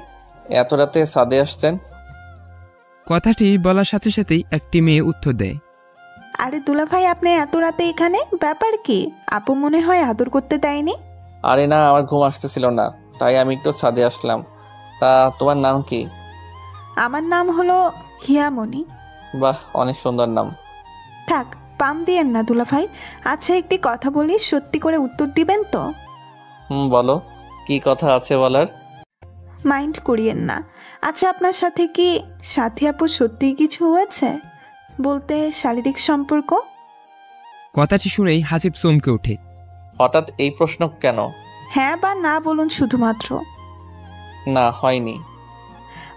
এত রাতে ছাদে আসছেন? কথাটি বলার সাথে সাথেই একটি মেয়ে উত্তর দেয়, আরে দুলাভাই আপনি এত রাতে এখানে, ব্যাপার কি? আপু মনে হয় আদর করতে দেয়নি। আরে না, আমার ঘুম আসতেছিল না, তাই আমি একটু ছাদে আসলাম। তা তোমার নাম কি? আমার নাম হলো হিয়ামণি। বাহ, অনেক সুন্দর নাম। থাক, পাম দিয়েন না দুলাভাই। আচ্ছা একটি কথা বলি, সত্যি করে উত্তর দিবেন তো? বলো, কি কথা আছে বলার? মাইন্ড করিয়েন না। আচ্ছা আপনার সাথে কি সাথী আপু সত্যিই কিছু হয়েছে? বলতে শারীরিক সম্পর্ক? কথাটি শুনেই হাসিব চমকে ওঠে। হঠাৎ এই প্রশ্ন কেন? হ্যাঁ বা না বলুন শুধুমাত্র। না, হয়নি।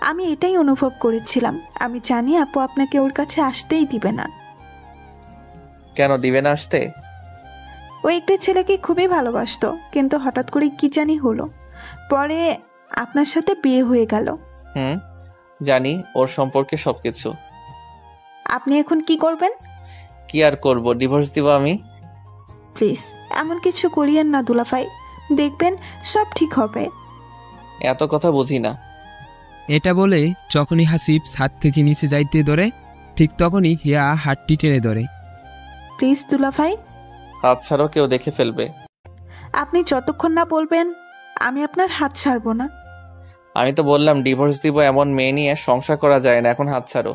আমি এটাই অনুভব করেছিলাম। আমি জানি আপু আপনাকে ওর কাছে আসতেই দিবে না। কেন দিবে না আসতে? ও একটি ছেলেকে খুবই ভালোবাসতো, কিন্তু হঠাৎ করে কি জানি হলো, পরে আপনার সাথে বিয়ে হয়ে গেল। জানি ওর সম্পর্কে সবকিছু। আপনি এখন কি করবেন? কি আর করব, ডিভোর্স দিব আমি। প্লিজ এমন কিছু করিয়েন না দুলাভাই, দেখবেন সব ঠিক হবে। এত কথা বুঝি না। এটা বলে যখনই হাসিব ছাদ থেকে নিচে যাইতে ধরে, ঠিক তখনই হিয়া হাতটি টেনে ধরে। প্লিজ দুলাভাই। হাত ছাড়ো, কেউ দেখে ফেলবে। আপনি যতক্ষণ না বলবেন আমি আপনার হাত ছাড়বো না। আমি তো বললাম ডিভোর্স দিব, এমন মেয়ে নিয়ে সংসার করা যায় না, এখন হাত ছাড়ো।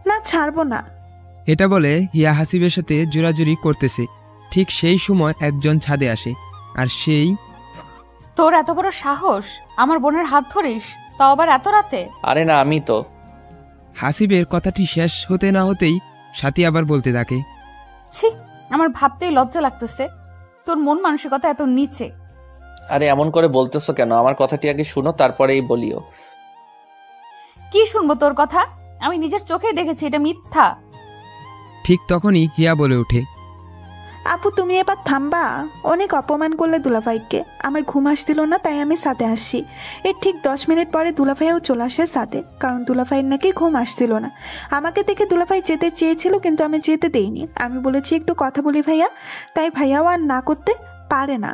না ছাড়বো না। এটা বলে হিয়া হাসিবের সাথে জোরাজুরি করতেছে। ঠিক সেই সময় একজন ছাদে আসে, আর সেই, তোর এত বড় সাহস আমার বোনের হাত ধরিস, তাও আবার এত রাতে? আরে না, আমি তো। হাসিবের কথাটি শেষ হতে না হতেই সাথী আবার বলতে থাকে, ছি, আমার ভাবতেই লজ্জা লাগতেছে, তোর মন মানসিকতা এত নিচে। আরে এমন করে বলতেছো কেন? আমার কথাটি আগে শুনো, তারপরেই বলিও। কি শুনবো তোর কথা? আমি নিজের চোখেই দেখেছি এটা মিথ্যা। ঠিক তখনই হিয়া বলে ওঠে, আপু তুমি এবার থামবা, অনেক অপমান করলে দুলাভাইকে। আমার ঘুম আসছিল না, তাই আমি সাথে আসছি। এর ঠিক 10 মিনিট পরে দুলাভাইও চলে আসে সাথে, কারণ দুলাভাইয়ের নাকি ঘুম আসছিল না। আমাকে দেখে দুলাভাই যেতে চেয়েছিল, কিন্তু আমি যেতে দেইনি। আমি বলেছি একটু কথা বলি ভাইয়া, তাই ভাইয়াও আর না করতে পারে না।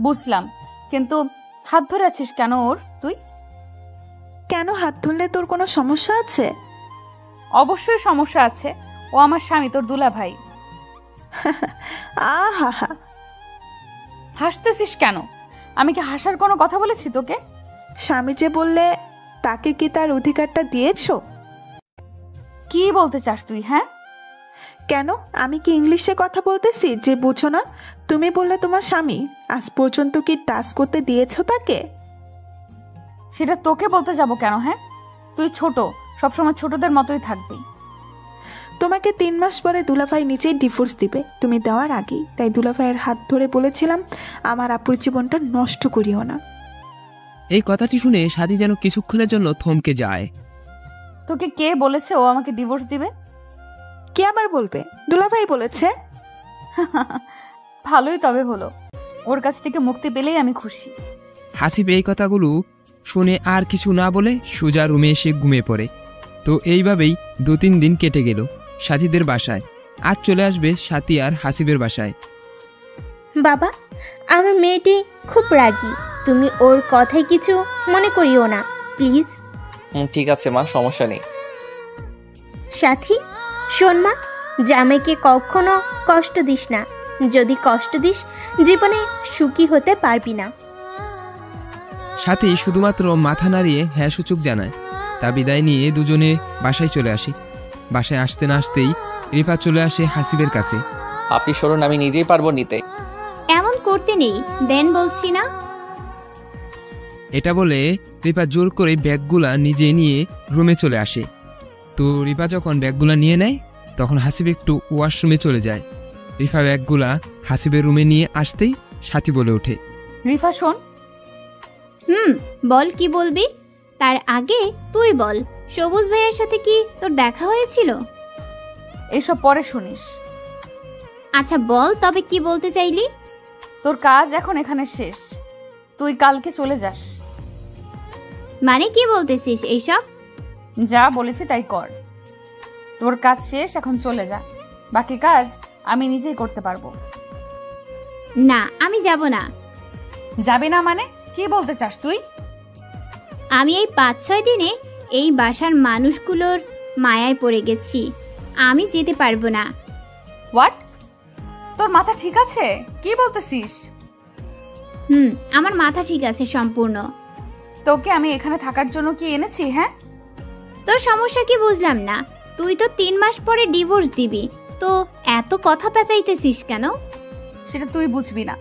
বুঝলাম, কিন্তু হাত ধরে আছিস কেন ওর তুই? কেন হাত ধরলে তোর কোনো সমস্যা আছে? অবশ্যই সমস্যা আছে, ও আমার স্বামী, তোর দুলাভাই। আহা হা, হাসতেছিস কেন? আমি কি হাসার কোনো কথা বলেছি তোকে? স্বামী যে বললে, তাকে কি তার অধিকারটা দিয়েছো? কি বলতে চাস তুই? হ্যাঁ, কেন, আমি কি ইংলিশে কথা বলতেছি যে বুঝো না? তুমি বললে তোমার স্বামী, আজ পর্যন্ত কি টাচ করতে দিয়েছো তাকে? সেটা তোকে বলতে যাব কেন? হ্যাঁ, তুই ছোট, সবসময় ছোটদের মতোই থাকবি। তোমাকে 3 মাস পরে দুলাভাই নিজেই ডিভোর্স দিবে, তুমি দেওয়ার আগেই। তাই দুলাভাইয়ের হাত ধরে বলেছিলাম, আমার আপুর জীবনটা নষ্ট করিও না। এই কথাটি শুনে সাথী যেন কিছুক্ষণের জন্য থমকে যায়। তোকে কে বলেছে ও আমাকে ডিভোর্স দিবে? কে আবার বলবে? দুলাভাই বলেছে। ভালোই তবে হলো, ওর কাছ থেকে মুক্তি পেলেই আমি খুশি। হাসিব এই কথাগুলো শুনে আর কিছু না বলে সোজা রুমে এসে ঘুমিয়ে পড়ে। তো এইভাবেই 2-3 দিন কেটে গেল সাথীদের বাসায়। আজ চলে আসবে সাথী আর হাসিবের বাসায়। বাবা, আমার মেয়েটি খুব রাগী, তুমি ওর কথায় কিছু মনে করিও না প্লিজ। ঠিক আছে মা, সমস্যা নেই। সাথী, শোন মা, জামাইকে কখনো কষ্ট দিস না, যদি কষ্ট দিস জীবনে সুখী হতে পারবি না। সাথী শুধুমাত্র মাথা নাড়িয়ে হ্যাঁ সূচক জানায়। তা বিদায় নিয়ে দুজনে বাসায় চলে আসে। বাসায় আসতে না আসতেই রিফা চলে আসে হাসিবের কাছে। আপনি সরুন, আমি নিজেই পারবো নিতে। এমন করতে নেই, দেন বলছি না। এটা বলে রিফা জোর করে ব্যাগগুলা নিজে নিয়ে রুমে চলে আসে। তো রিফা যখন ব্যাগগুলা নিয়ে নেয় তখন হাসিব একটু ওয়াশরুমে চলে যায়। রিফা ব্যাগগুলা হাসিবের রুমে নিয়ে আসতেই সাথী বলে ওঠে, রিফা শোন। বল, কি বলবি? তার আগে তুই বল, সবুজ ভাইয়ের সাথে কি তোর দেখা হয়েছিল? এসব পরে শুনিস। আচ্ছা বল তবে, কি বলতে চাইলি? তোর কাজ এখন এখানে শেষ, তুই কালকে চলে যাস। মানে কি বলতেছিস এইসব? যা বলেছি তাই কর, তোর কাজ শেষ, এখন চলে যা। বাকি কাজ আমি নিজেই করতে পারবো। না, আমি যাব না। যাবি না মানে কি বলতে চাস তুই? আমি এই 5-6 দিনে এই বাসার মানুষগুলোর মায়ায় পড়ে গেছি, আমি যেতে পারবো না। হোয়াট? তোর মাথা ঠিক আছে? কি বলতেছিস? আমার মাথা ঠিক আছে সম্পূর্ণ। তোকে আমি এখানে থাকার জন্য কি এনেছি? হ্যাঁ, তোর সমস্যা কি বুঝলাম না। তুই তো 3 মাস পরে ডিভোর্স দিবি, তো এত কথা পেঁচাইতেছিস কেন? সেটা তুই বুঝবি না।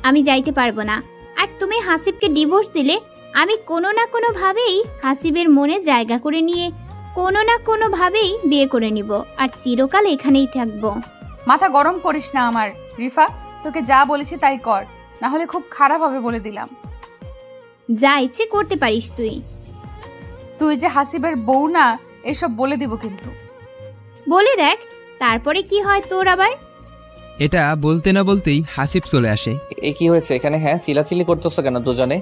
আমি যাইতে পারবো না। আর তুমি হাসিবকে ডিভোর্স দিলে আমি কোনো না কোনো ভাবেই হাসিবের মনে জায়গা করে নিয়ে কোনো না কোনো ভাবেই বিয়ে করে নিব, আর চিরকাল এখানেই থাকবো। মাথা গরম করিস না আমার রিফা, তোকে যা বলেছি তাই কর, না হলে খুব খারাপ হবে বলে দিলাম। যা ইচ্ছে করতে পারিস তুই। তুই যে হাসিবের বউ না, এসব বলে দিব কিন্তু। বলে দেখ তারপরে কি হয় তোর আবার। এটা বলতে না বলতেই হাসিব চলে আসে। এ কি হয়েছে এখানে? হ্যাঁ, চিলাচিলি করতেছো কেন দুজনে?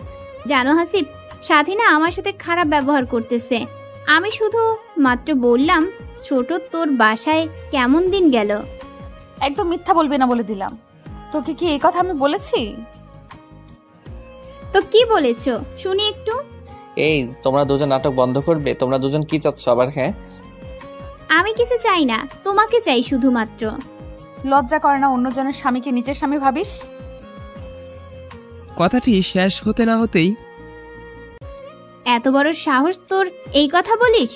জানো হাসিব, স্বাধীনা আমার সাথে খারাপ ব্যবহার করতেছে। আমি শুধু মাত্র বললাম, ছোট তোর বাসায় কেমন দিন গেল। একদম মিথ্যা বলবি না বলে দিলাম। তোকে কি এই কথা আমি বলেছি? তো কি বলেছো শুনি একটু। এই, তোমরা দুজন নাটক বন্ধ করবে? তোমরা দুজন কি চাচ্ছ আবার? হ্যাঁ, আমি কিছু চাই না, তোমাকে চাই শুধুমাত্র। লজ্জা করে না অন্যজনের স্বামীকে নিজের স্বামী ভাবিস? কথাটি শেষ হতে না হতেই এত বড় সাহস তোর এই কথা বলিস?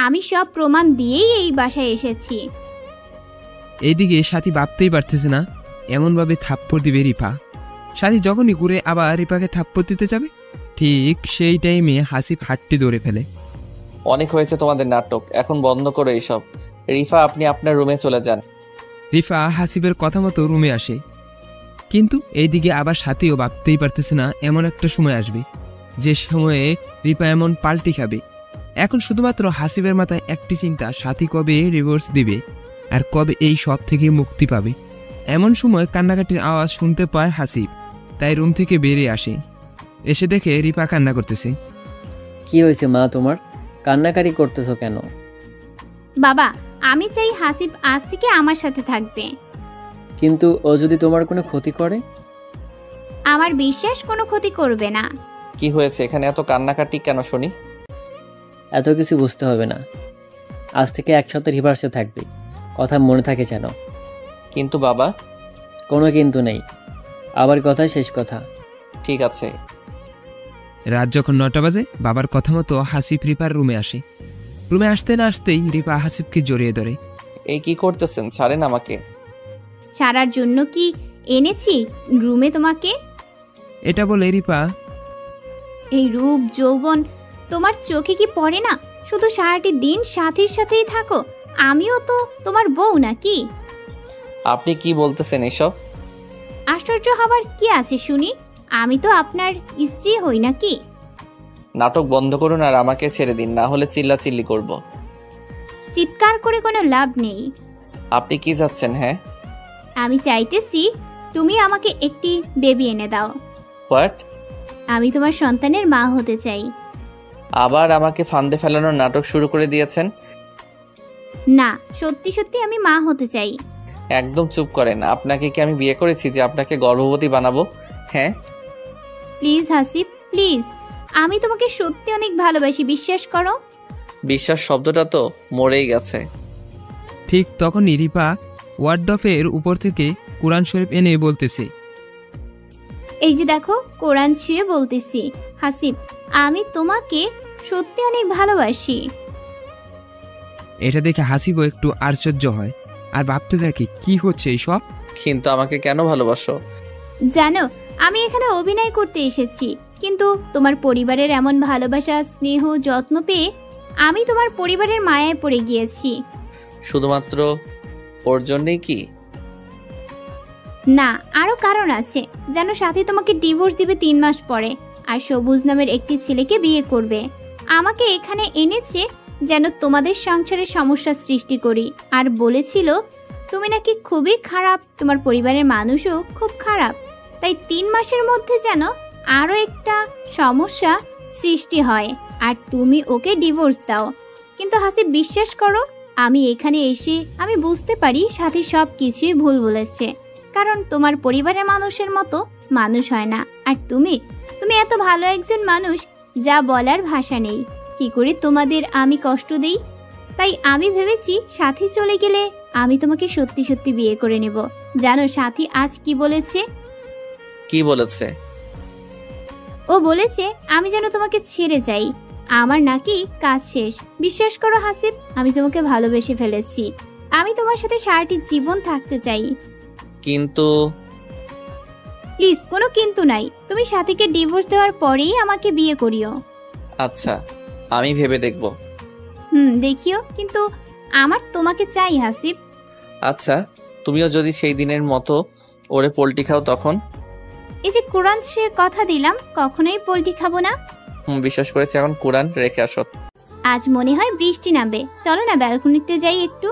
আমি সব প্রমাণ দিয়েই এই বাসায় এসেছি। এইদিকে সাথী ভাবতেই পারতেছে না এমনভাবে থাপ্পড় দিবে রিফা। সাথী যখনই ঘুরে আবার রিফাকে থাপ্পড় দিতে যাবে, ঠিক সেই টাইমে হাসিব হাতটি ধরে ফেলে। অনেক হয়েছে তোমাদের নাটক, এখন বন্ধ করো এইসব। রিফা, আপনি আপনার রুমে চলে যান। রিফা হাসিবের কথা মতো রুমে আসে, কিন্তু এইদিকে আবার সাথীও ভাবতেই পারতেছে না এমন একটা সময় আসবে যে সময়ে রিফা এমন পাল্টি খাবে। এখন শুধুমাত্র হাসিবের মাথায় একটি চিন্তা, সাথী কবে ডিভোর্স দিবে আর কবে এই সব থেকে মুক্তি পাবে। এমন সময় কান্নাকাটির আওয়াজ শুনতে পায় হাসিব, তাই রুম থেকে বেরিয়ে আসে। এসে দেখে রিফা কান্না করতেছে। কি হয়েছে মা তোমার? কান্নাকারি করতেছো কেন? বাবা, আমি চাই হাসিব আজ থেকে আমার সাথে থাকবে। কিন্তু ও যদি তোমার কোনো ক্ষতি করে? আমার বিশ্বাস কোনো ক্ষতি করবে না। কি হয়েছে এখানে এত কান্নাকাটি কেন শুনি? এত কিছু বুঝতে হবে না, আজ থেকে 1 সপ্তাহ রিভার্সে থাকবি, কথা মনে থাকে যেন। কিন্তু বাবা। কোনো কিন্তু নেই, আবার কথাই শেষ কথা। ঠিক আছে। রাত যখন 9টা বাজে বাবার কথা মতো হাসিব রিপার রুমে আসে। রুমে আসতে না আসতেই রিপা হাসিবকে জড়িয়ে ধরে। এই কি করতেছেন? ছাড়েন আমাকে। ছাড়ার জন্য কি এনেছি রুমে তোমাকে? এটা বলে রিপা, এই রূপ যৌবন তোমার চোখে কি পড়ে না? শুধু সারাটি দিন সাথীর সাথেই থাকো। আমিও তো তোমার বউ নাকি? আপনি কি বলতেছেন এসব? আশ্চর্য হবার কি আছে শুনি? আমি তো আপনার স্ত্রী হই নাকি? নাটক বন্ধ করুন আর আমাকে ছেড়ে দিন, না হলে চিল্লাচিল্লি করব। চিৎকার করে কোনো লাভ নেই। আপনি কি চাচ্ছেন? হ্যাঁ, আমি চাইতেছি তুমি আমাকে একটি বেবি এনে দাও। হোয়াট? আমি তোমার সন্তানের মা হতে চাই। আবার আমাকে ফান্দে ফেলানোর নাটক শুরু করে দিয়েছেন। না, সত্যি সত্যি আমি মা হতে চাই। একদম চুপ করেন। আপনাকে কি আমি বিয়ে করেছি যে আপনাকে গর্ভবতী বানাবো? হ্যাঁ, প্লিজ হাসিব, প্লিজ। আমি তোমাকে সত্যি অনেক ভালোবাসি, বিশ্বাস করো। বিশ্বাস শব্দটা তো মরেই গেছে। ঠিক তখনই রিপা ওয়ার্ডফের উপর থেকে কোরআন শরীফ এনে বলতেছে, এই যে দেখো, কোরআন ছুঁয়ে বলতেছি, হাসিব আমি তোমাকে সত্যি অনেক ভালোবাসি। এটা দেখে হাসিবও একটু আশ্চর্য হয় আর ভাবতে থাকে কি হচ্ছে এইসব। কিন্তু আমাকে কেন ভালোবাসো? জানো, আমি এখানে অভিনয় করতে এসেছি, কিন্তু তোমার পরিবারের এমন ভালোবাসা, স্নেহ, যত্ন পেয়ে আমি তোমার পরিবারের মায়ায় পড়ে গিয়েছি। শুধুমাত্র ওর জন্যই কি? না, আরো কারণ আছে। জানো, সাথী তোমাকে ডিভোর্স দিবে 3 মাস পরে, আর সবুজ নামের একটি ছেলেকে বিয়ে করবে। আমাকে এখানে এনেছে যেন তোমাদের সংসারে সমস্যা সৃষ্টি করি, আর বলেছিল তুমি নাকি খুবই খারাপ, তোমার পরিবারের মানুষও খুব খারাপ। তাই 3 মাসের মধ্যে যেন আরো একটা সমস্যা সৃষ্টি হয় আর তুমি ওকে ডিভোর্স দাও। কিন্তু হাসিব, বিশ্বাস করো, আমি এখানে এসে আমি বুঝতে পারি সাথী সব কিছুই ভুল বলেছে, কারণ তোমার পরিবারের মানুষের মতো মানুষ হয় না। আর তুমি এত ভালো একজন মানুষ, যা বলার ভাষা নেই। কি করে তোমাদের আমি কষ্ট দেই? তাই আমি ভেবেছি সাথী চলে গেলে আমি তোমাকে সত্যি সত্যি বিয়ে করে নেব। জানো সাথী আজ কি বলেছে? কি বলেছে? ও বলেছে আমি যেন তোমাকে ছেড়ে যাই, আমার নাকি কাজ শেষ। বিশ্বাস করো হাসিব, আমি তোমাকে ভালোবেসে ফেলেছি। আমি তোমার সাথে সারাটি জীবন থাকতে চাই। কিন্তু প্লিজ, কোনো কিন্তু নাই। তুমি সাথীকে ডিভোর্স দেওয়ার পরেই আমাকে বিয়ে করিও। আচ্ছা, আমি ভেবে দেখব। দেখিও, কিন্তু আমার তোমাকে চাই হাসিব। আচ্ছা, তুমিও যদি সেই দিনের মতো ওরে পোল্টি খাও তখন? এই যে কোরআন ছুঁয়ে কথা দিলাম, কখনোই পোল্টি খাবো না। বিশ্বাস করেছি, এখন কোরআন রেখে আসো। আজ মনে হয় বৃষ্টি নামবে, চলো না ব্যালকনিতে যাই একটু।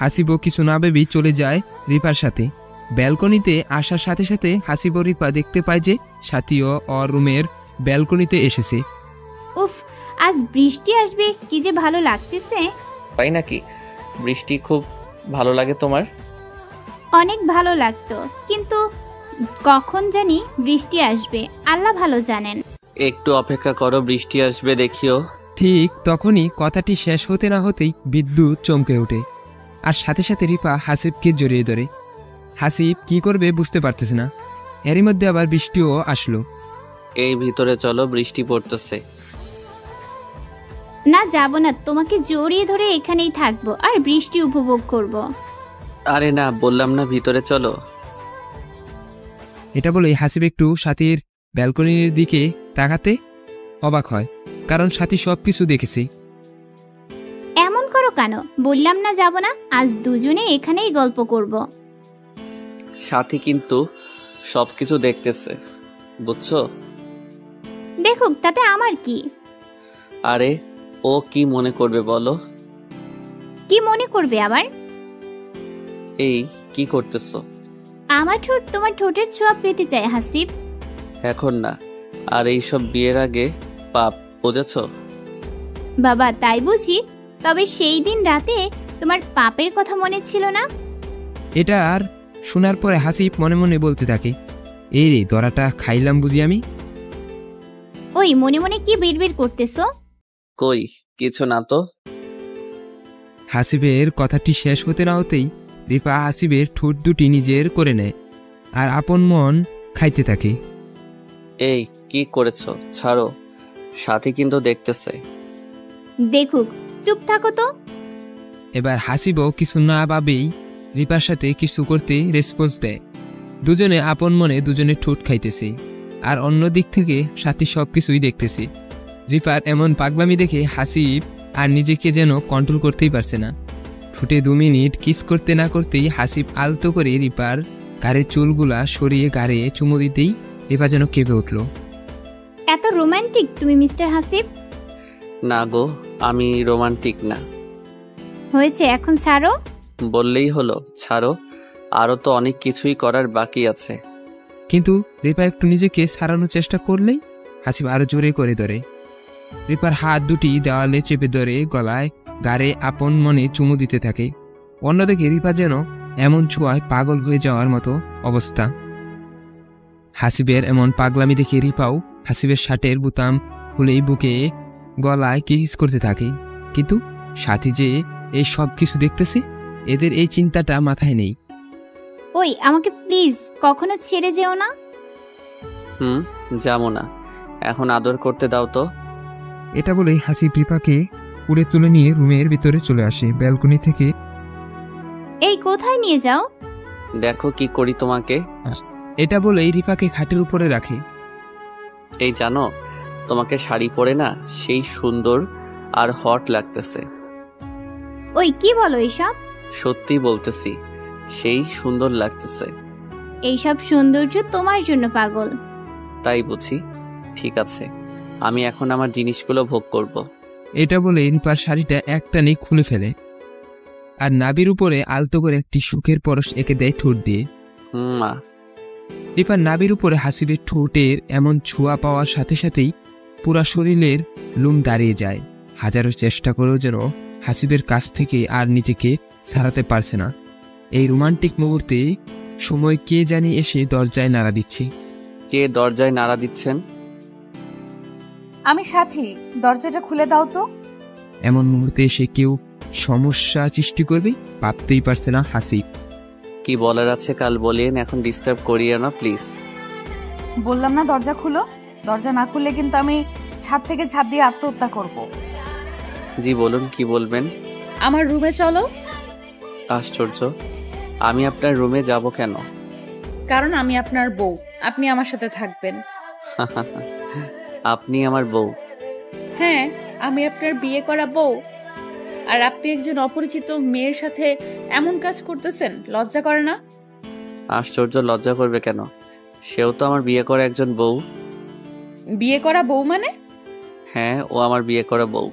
হাসিবও কিছু না ভেবেই চলে যায় রিপার সাথে। ব্যালকনিতে আসার সাথে সাথে হাসিব ও রিপা দেখতে পায় যে সাথীও ওর রুমের ব্যালকনিতে এসেছে। উফ, আজ বৃষ্টি আসবে, কি যে ভালো লাগতেছে। তাই নাকি? বৃষ্টি খুব ভালো লাগে তোমার? অনেক ভালো লাগতো, কিন্তু কখন জানি বৃষ্টি আসবে আল্লাহ ভালো জানেন। একটু অপেক্ষা করো, বৃষ্টি আসবে, দেখিও। ঠিক তখনই কথাটি শেষ হতে না হতেই বিদ্যুৎ চমকে ওঠে আর সাথে সাথে রিপা হাসিবকে জড়িয়ে ধরে। হাসিব কি করবে বুঝতে পারতেছে না। এরই মধ্যে আবার বৃষ্টিও আসলো। এই ভিতরে চলো, বৃষ্টি পড়তেছে। না, যাব না, তোমাকে জড়িয়ে ধরে এখানেই থাকবো আর বৃষ্টি উপভোগ করব। আরে না, বললাম না ভিতরে চলো। এটা বলে হাসিব একটু সাথীর ব্যালকনির দিকে তাকাতে অবাক হয়, কারণ সাথী সব কিছু দেখেছে। এমন করো কেন? বললাম না যাব না, আজ দুজনে এখানেই গল্প করব। সাথী কিন্তু সবকিছু দেখতেছে, বুঝছো? দেখুক, তাতে আমার কি? আরে ও কি মনে করবে বলো? কি মনে করবে আবার? এই কি করতেছো? আমার ঠোঁট তোমার ঠোঁটের ছোঁয়া পেতে চায় হাসিব। এখন না, আর এইসব বিয়ের আগে পাপ, বুঝেছো? বাবা, তাই বুঝি? তবে সেই দিন রাতে তোমার পাপের কথা মনে ছিল না? এটা আর শোনার পরে হাসিব মনে মনে বলতে থাকে, এই রে দরাটা খাইলাম বুঝি আমি। ওই মনে মনে কি বিড়বিড় করতেছো? কই কিছু না তো। হাসিবের কথাটি শেষ হতে না হতেই রিফা হাসিবের ঠোঁট দুটি নিজের করে নেয় আর আপন মন খাইতে থাকে। এই কি করেছো, ছাড়ো, সাথী কিন্তু দেখতেছে। দেখুক, চুপ থাকো তো। এবার হাসিবও কিছু না ভাবেই রিপার সাথে কিছু করতে রেসপন্স দেয়। দুজনে আপন মনে দুজনে ঠোঁট খাইতেছে আর অন্য দিক থেকে সাথী সবকিছুই দেখতেছে। রিপার এমন পাগলামি দেখে হাসিব আর নিজেকে যেন কন্ট্রোল করতেই পারছে না। ঠোঁটে 2 মিনিট কিস করতে না করতেই হাসিব আলতো করে রিপার গাড়ির চুলগুলা সরিয়ে গাড়ে চুমু দিতেই রিপা যেন কেঁপে উঠল। এত রোমান্টিক তুমি মিস্টার হাসিব? না গো, আমি রোমান্টিক না। হয়েছে, এখন ছাড়ো। বললেই হলো ছাড়ো, আরো তো অনেক কিছুই করার বাকি আছে। কিন্তু রিপা একটু নিজেকে সারানোর চেষ্টা করলেই হাসিব আরো জোরে করে ধরে। রিপার হাত দুটি দেওয়ালে চেপে ধরে গলায় গাড়ে আপন মনে চুমু দিতে থাকে। অন্যদিকে রিপা যেন এমন ছোঁয়ায় পাগল হয়ে যাওয়ার মতো অবস্থা। হাসিবের এমন পাগলামি দেখে রিপাও হাসিবের শার্টের বোতাম খুলেই বুকে গলায় কিস করতে থাকে। কিন্তু সাথী যে এই সব কিছু দেখতেছে, এদের এই চিন্তাটা মাথায় নেই। ওই আমাকে প্লিজ কখনো ছেড়ে যেও না। যাবো না, এখন আদর করতে দাও তো। এটা বলেই হাসিব রিপাকে পুড়ে তুলে নিয়ে রুমের ভিতরে চলে আসে ব্যালকনি থেকে। এই কোথায় নিয়ে যাও? দেখো কি করি তোমাকে। এটা বলেই রিপাকে খাটের উপরে রাখে। এই জানো, তোমাকে শাড়ি পরে না সেই সুন্দর আর হট লাগতেছে। ওই কি বলো এইসব? সত্যি বলতেছি, সেই সুন্দর লাগতেছে। এইসব সৌন্দর্য তোমার জন্য পাগল। তাই বুঝি, ঠিক আছে, আমি এখন আমার জিনিসগুলো ভোগ করব। এটা বলে রিপার শাড়িটা একটানে খুলে ফেলে আর নাভির উপরে আলতো করে একটি সুখের পরশ এঁকে দেয় ঠোঁট দিয়ে। মা। রিপার নাভির উপরে হাসিবের ঠোঁটের এমন ছোঁয়া পাওয়ার সাথে সাথেই পুরা শরীরের লোম দাঁড়িয়ে যায়। হাজারো চেষ্টা করেও যেন হাসিবের কাছ থেকে আর নিজেকে ছাড়াতে পারছে না। এই রোমান্টিক মুহূর্তে সময় কে জানি এসে দরজায় নাড়া দিচ্ছে। কে দরজায় নাড়া দিচ্ছেন? আমি সাথী, দরজাটা খুলে দাও তো। এমন মুহূর্তে এসে কেউ সমস্যা সৃষ্টি করবে ভাবতেই পারছে না হাসিব। কি বলার আছে কাল বলেন, এখন ডিস্টার্ব করিও না প্লিজ। বললাম না দরজা খুলো। দরজা না খুললে কিন্তু আমি ছাদ থেকে ছাদ দিয়ে আত্মহত্যা করব। জি বলুন, কি বলবেন? আমার রুমে চলো। আশ্চর্য, আমি আপনার রুমে যাব কেন? কারণ আমি আপনার বউ, আপনি আমার সাথে থাকবেন। আপনি আমার বউ? হ্যাঁ, আমি আপনার বিয়ে করা বউ। আর আপনি একজন অপরিচিত মেয়ের সাথে এমন কাজ করতেছেন, লজ্জা করে না? আশ্চর্য, লজ্জা করবে কেন? সেও তো আমার বিয়ে করা একজন বউ। বিয়ে করা বউ মানে? হ্যাঁ, ও আমার বিয়ে করা বউ।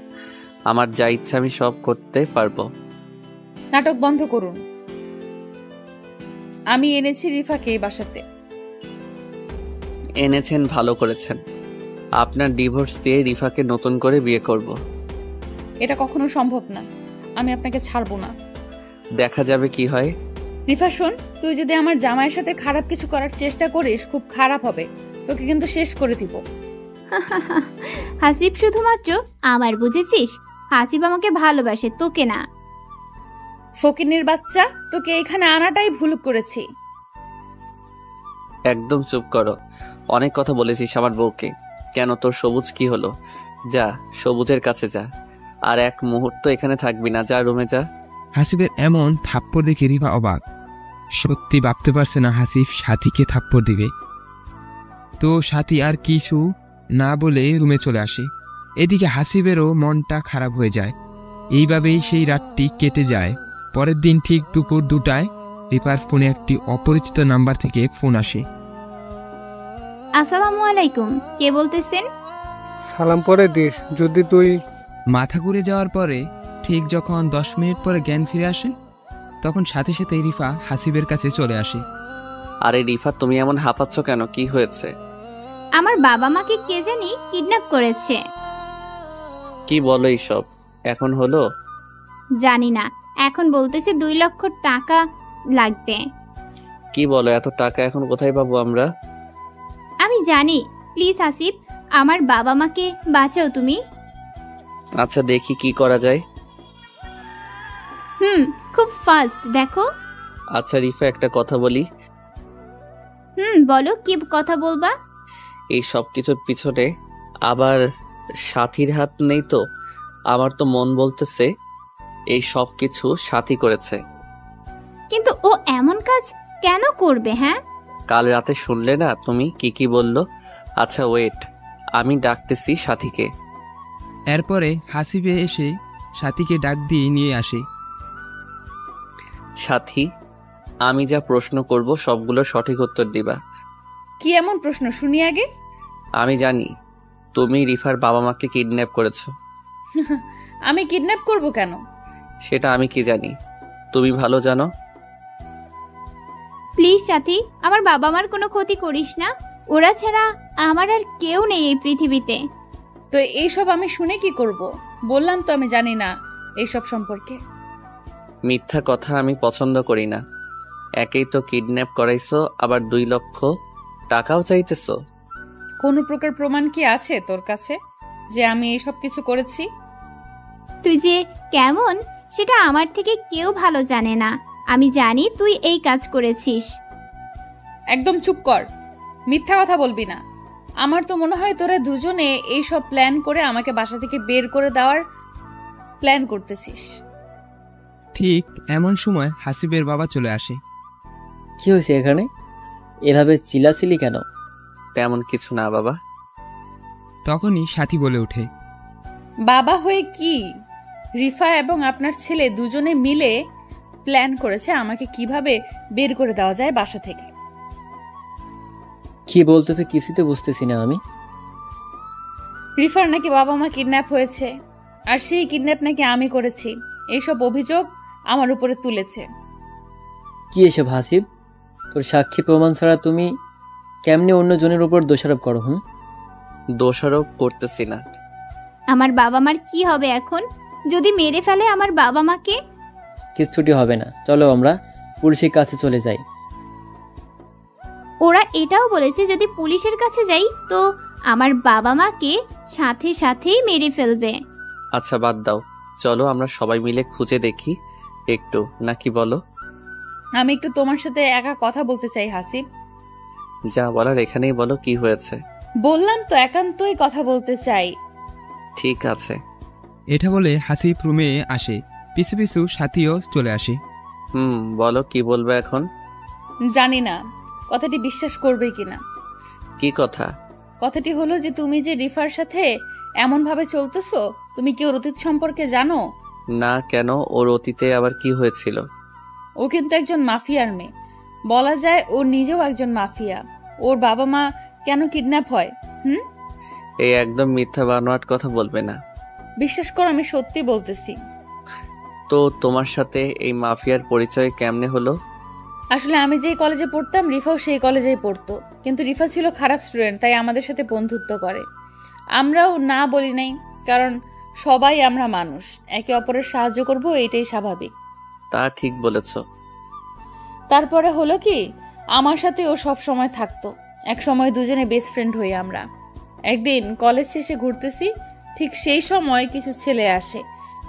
আমার যা ইচ্ছা আমি সব করতে পারবো। নাটক বন্ধ করুন। আমি এনেছি রিফাকে এই বাসাতে। এনেছেন, ভালো করেছেন। আপনার ডিভোর্স দিয়ে রিফাকে নতুন করে বিয়ে করব। এটা কখনো সম্ভব না। আমি আপনাকে ছাড়বো না। দেখা যাবে কি হয়। রিফা শোন, তুই যদি আমার জামাইয়ের সাথে খারাপ কিছু করার চেষ্টা করিস, খুব খারাপ হবে। তোকে কিন্তু শেষ করে দিব। হাসিব শুধুমাত্র আমার, বুঝেছিস? হাসিব আমাকে ভালোবাসে, তোকে না। ফকিনের বাচ্চা, তোকে এখানে আনাটাই ভুল করেছি। একদম চুপ করো। অনেক কথা বলেছিস আমার বউকে। কেন, তোর সবুজ কি হলো? যা, সবুজের কাছে যা। আর এক মুহূর্ত এখানে থাকবি না, যা রুমে যা। হাসিবের এমন থাপ্পড় দেখে রিফা অবাক। সত্যি ভাবতে পারছে না হাসিব সাথীকে থাপ্পড় দিবে। তো সাথী আর কিছু না বলে রুমে চলে আসে। এদিকে হাসিবেরও মনটা খারাপ হয়ে যায়। এইভাবেই সেই রাতটি কেটে যায়। পরের দিন ঠিক দুপুর 2টায় রিপার ফোনে একটি অপরিচিত নাম্বার থেকে ফোন আসে। আসসালামু আলাইকুম, কে বলতেছেন? সালাম পরে দিস যদি তুই। মাথা ঘুরে যাওয়ার পরে ঠিক যখন 10 মিনিট পরে জ্ঞান ফিরে আসে, তখন সাথে সাথে রিফা হাসিবের কাছে চলে আসে। আরে রিফা, তুমি এমন হাঁপাচ্ছ কেন? কি হয়েছে? আমার বাবা মাকে কে জানি কিডন্যাপ করেছে। কি বলো এইসব? এখন হলো? জানি না, এখন বলতেছে 2 লক্ষ টাকা লাগবে। কি বলো, এত টাকা এখন কোথায় পাবো আমরা? আমি জানি। প্লিজ আসিফ, আমার বাবা মাকে বাঁচাও তুমি। আচ্ছা দেখি কি করা যায়। খুব ফাস্ট দেখো। আচ্ছা রিফা, একটা কথা বলি। বলো, কি কথা বলবা? এই সব কিছুর পিছনে আবার সাথীর হাত নেই তো? আমার তো মন বলতেছে এই সব কিছু সাথী করেছে। কিন্তু ও এমন কাজ কেন করবে? হ্যাঁ, কাল রাতে শুনলে না তুমি কি বলল? আচ্ছা ওয়েট, আমি ডাকতেছি সাথীকে। এরপরে হাসিবে এসে সাথীকে ডাক দিয়ে নিয়ে আসে। সাথী, আমি যা প্রশ্ন করব সবগুলো সঠিক উত্তর দিবা। কি এমন প্রশ্ন শুনি আগে? আমি জানি তুমি রিফার বাবা মাকে কিডন্যাপ করেছো। আমি কিডন্যাপ করব কেন? সেটা আমি কি জানি, তুমি ভালো জানো। প্লিজ সাথী, আমার বাবা মার কোনো ক্ষতি করিস না। ওরা ছাড়া আমার আর কেউ নেই এই পৃথিবীতে। তো এইসব আমি শুনে কি করব? বললাম তো আমি জানি না এইসব সম্পর্কে। মিথ্যা কথা আমি পছন্দ করি না। একেই তো কিডন্যাপ করাইছো, আবার 2 লক্ষ টাকাও চাইতেছো। কোনো প্রকার প্রমাণ কি আছে তোর কাছে যে আমি এইসব কিছু করেছি? তুই যে কেমন সেটা আমার থেকে কেউ ভালো জানে না। আমি জানি তুই এই কাজ করেছিস। একদম চুপ কর, মিথ্যা কথা বলবি না। আমার তো মনে হয় তোরা দুজনে এই সব প্ল্যান করে আমাকে বাসা থেকে বের করে দেওয়ার প্ল্যান করতেছিস। ঠিক এমন সময় হাসিবের বাবা চলে আসে। কি হয়েছে এখানে? এভাবে চিল্লাচিল্লি কেন? তেমন কিছু না বাবা। তখনই সাথী বলে ওঠে, বাবা হয়ে কি? রিফা এবং আপনার ছেলে দুজনে মিলে প্ল্যান করেছে আমাকে কিভাবে বের করে দেওয়া যায় বাসা থেকে। কি বলতেছে কিছুই তো বুঝতেছি না আমি। রিফার নাকি বাবা মা কিডন্যাপ হয়েছে, আর সেই কিডন্যাপ নাকি আমি করেছি। এইসব অভিযোগ আমার উপরে তুলেছে। কি এসব হাসিব? তোর সাক্ষী প্রমাণ ছাড়া তুমি কেমনে অন্যজনের উপর দোষারোপ করো? দোষারোপ করতেছি না। আমার বাবা মার কি হবে এখন যদি মেরে ফেলে আমার বাবা মাকে? কিচ্ছুটি হবে না, চলো আমরা পুলিশের কাছে চলে যাই। ওরা এটাও বলেছে যদি পুলিশের কাছে যাই তো আমার বাবা মাকে সাথে সাথেই মেরে ফেলবে। আচ্ছা বাদ দাও, চলো আমরা সবাই মিলে খুঁজে দেখি একটু, নাকি বলো? আমি একটু তোমার সাথে একা কথা বলতে চাই হাসিব। যা বলার এখানেই বলো, কি হয়েছে? বললাম তো একান্তই কথা বলতে চাই। ঠিক আছে। এটা বলে হাসিব রুমে আসে। পিছু পিছু সাথীও চলে আসে। বলো কি বলবে এখন? জানি না কথাটি বিশ্বাস করবে কিনা। কি কথা? কথাটি হলো যে তুমি যে রিফার সাথে এমন ভাবে চলতেছো, তুমি কি ওর অতীত সম্পর্কে জানো? না, কেন? ওর অতীতে আবার কি হয়েছিল? ও কিন্তু একজন মাফিয়ার মেয়ে, বলা যায় ও নিজেও একজন মাফিয়া। ওর বাবা মা কেন কিডন্যাপ হয়? এই একদম মিথ্যা বানোয়াট কথা বলবে না। বিশ্বাস কর, আমি সত্যি বলতেছি। তো তোমার সাথে এই মাফিয়ার পরিচয় কেমনে হলো? আসলে আমি যেই কলেজে পড়তাম রিফাও সেই কলেজেই পড়তো, কিন্তু রিফা ছিল খারাপ স্টুডেন্ট, তাই আমাদের সাথে বন্ধুত্ব করে। আমরাও না বলি নাই, কারণ সবাই আমরা মানুষ, একে অপরের সাহায্য করব, এটাই স্বাভাবিক। তা ঠিক বলেছ। তারপরে হলো কি, আমার সাথে ও সব সময় থাকতো। এক সময় দুজনে বেস্ট ফ্রেন্ড হই আমরা। একদিন কলেজ শেষে ঘুরতেছি, ঠিক সেই সময় কিছু ছেলে আসে,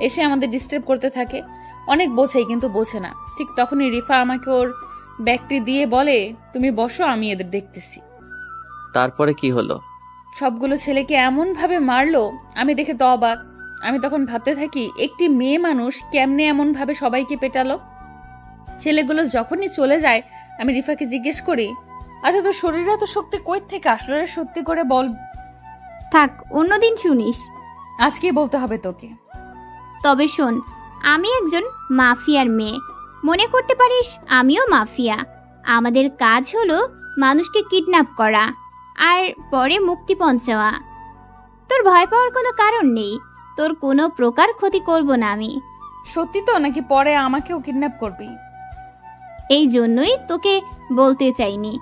এসে আমাদের ডিস্টার্ব করতে থাকে। অনেক বোঝাই কিন্তু বোঝে না। ঠিক তখনই রিফা আমাকে ওর ব্যাগটি দিয়ে বলে, তুমি বসো, আমি এদের দেখতেছি। তারপরে কি হলো? সবগুলো ছেলেকে এমন ভাবে মারলো, আমি দেখে তো অবাক। আমি তখন ভাবতে থাকি একটি মেয়ে মানুষ কেমনে এমন ভাবে সবাইকে পেটালো। ছেলেগুলো যখনই চলে যায় আমি রিফাকে জিজ্ঞেস করি, আচ্ছা তোর শরীরে এত শক্তি কই থেকে আসলো রে? সত্যি করে বল। থাক, অন্যদিন শুনিস। আজকেই বলতে হবে তোকে। তবে শোন, আমি একজন মাফিয়ার মেয়ে। মনে করতে পারিস আমিও মাফিয়া। আমাদের কাজ হলো মানুষকে কিডন্যাপ করা আর পরে মুক্তিপণ চাওয়া। তোর ভয় পাওয়ার কোনো কারণ নেই, তোর কোনো প্রকার ক্ষতি করব না আমি। সত্যি তো, নাকি পরে আমাকেও কিডন্যাপ করবি? এই জন্যই তোকে বলতে চাইনি,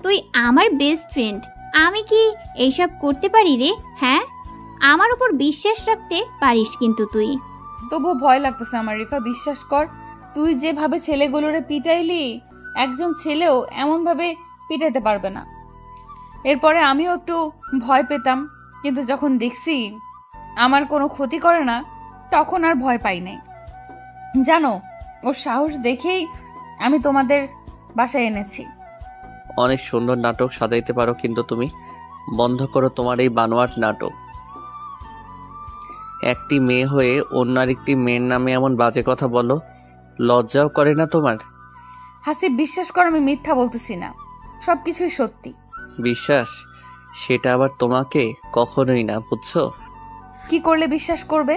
তুই আমার বেস্ট ফ্রেন্ড। আমি কি এইসব করতে পারি রে? হ্যাঁ, আমার উপর বিশ্বাস রাখতে পারিস কিন্তু তুই। তবু ভয় লাগতেছে আমার রিফা, বিশ্বাস কর। তুই যেভাবে ছেলেগুলোরে পিটাইলি, একজন ছেলেও এমন ভাবে পিটাইতে পারবে না। এরপরে আমিও একটু ভয় পেতাম, কিন্তু যখন দেখছি আমার কোনো ক্ষতি করে না, তখন আর ভয় পাই নাই। জানো, ওর সাহস দেখেই আমি তোমাদের বাসায় এনেছি। অনেক সুন্দর নাটক সাজাইতে পারো, কিন্তু তুমি বন্ধ করো তোমার এই বানোয়াট নাটক। একটি মেয়ে হয়ে অন্য আরেকটি মেয়ের নামে এমন বাজে কথা বলো, লজ্জাও করে না তোমার? হাসিব, বিশ্বাস করো, আমি মিথ্যা বলতেছি না, সবকিছুই সত্যি। বিশ্বাস? সেটা আবার তোমাকে কখনোই না, বুঝছো? কি করলে বিশ্বাস করবে?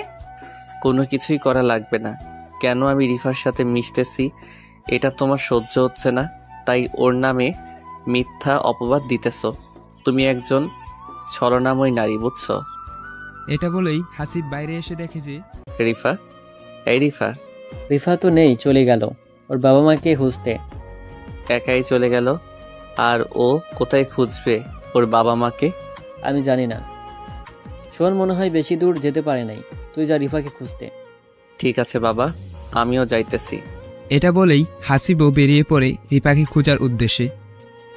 কোনো কিছুই করা লাগবে না। কেন আমি রিফার সাথে মিশতেছি এটা তোমার সহ্য হচ্ছে না, তাই ওর নামে মিথ্যা অপবাদ দিতেছো। তুমি একজন ছলনাময় নারী, বুঝছো? এটা বলেই হাসিব বাইরে এসে দেখে যে রিফা, এই রিফা। রিফা তো নেই, চলে গেল ওর বাবা মাকে খুঁজতে। একাই চলে গেল? আর ও কোথায় খুঁজবে ওর বাবা মাকে? আমি জানি না। শোন, মনে হয় বেশি দূর যেতে পারে নাই, তুই যা রিফাকে খুঁজতে। ঠিক আছে বাবা, আমিও যাইতেছি। এটা বলেই হাসিবও বেরিয়ে পড়ে রিফাকে খোঁজার উদ্দেশ্যে।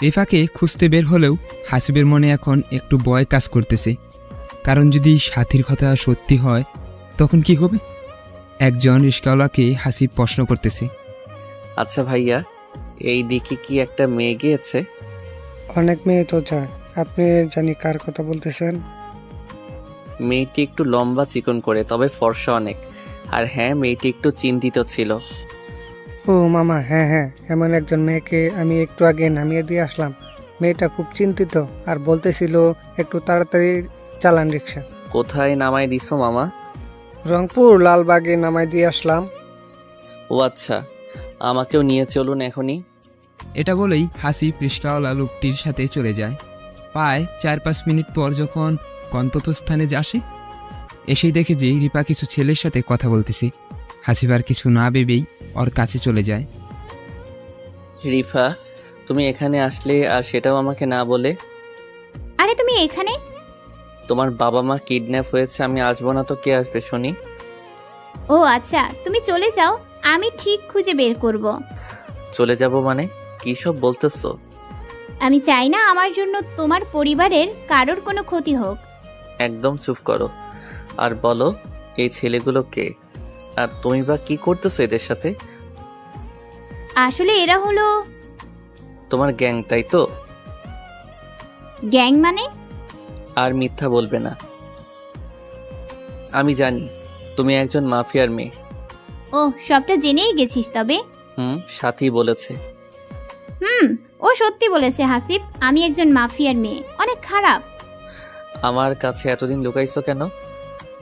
রিফাকে খুঁজতে বের হলেও হাসিবের মনে এখন একটু ভয় কাজ করতেছে, কারণ যদি সাথীর কথা সত্যি হয় তখন কি হবে? একজন রিস্কাওয়ালাকে হাসিব প্রশ্ন করতেছে। আচ্ছা ভাইয়া, এই দিকে কি একটা মেয়ে গিয়েছে? অনেক মেয়ে তো যায়, আপনি জানি কার কথা বলতেছেন। মেয়েটি একটু লম্বা চিকন করে, তবে ফর্সা অনেক। আর হ্যাঁ, মেয়েটি একটু চিন্তিত ছিল। ও মামা, হ্যাঁ হ্যাঁ, এমন একজন মেয়েকে আমি একটু আগে নামিয়ে দিয়ে আসলাম। মেয়েটা খুব চিন্তিত আর বলতেছিল একটু তাড়াতাড়ি চালান রিক্সা। কোথায় নামাই দিছো মামা? রংপুর লালবাগে নামাই দিয়ে আসলাম। ও আচ্ছা, আমাকেও নিয়ে চলুন এখনই। এটা বলেই হাসিব রিস্কাওয়ালা লোকটির সাথে চলে যায়। প্রায় 4-5 মিনিট পর যখন গন্তব্যস্থানে আসে, এসেই দেখে যে রিপা কিছু ছেলের সাথে কথা বলতেছে। হাসিব আর কিছু না ভেবেই ওর কাছে চলে যায়। রিফা, তুমি এখানে আসলে আর সেটাও আমাকে না বলে? আরে তুমি এখানে? তোমার বাবা মা কিডন্যাপ হয়েছে, আমি আসবো না তো কে আসবে শুনি? ও আচ্ছা, তুমি চলে যাও, আমি ঠিক খুঁজে বের করব। চলে যাব মানে? কি সব বলতেছো? আমি চাই না আমার জন্য তোমার পরিবারের কারোর কোনো ক্ষতি হোক। একদম চুপ করো আর বলো, এই ছেলেগুলো কে? আর তুমি বা কি করতেছো এদের সাথে? আসলে এরা হলো তোমার গ্যাং, তাই তো? গ্যাং মানে? আর মিথ্যা বলবে না। আমি জানি তুমি একজন মাফিয়ার মেয়ে। ও, সবটা জেনেই গেছিস তবে? সাথী বলেছে। ও সত্যি বলেছে হাসিব, আমি একজন মাফিয়ার মেয়ে, অনেক খারাপ। আমার কাছে এতদিন লুকাইছো কেন?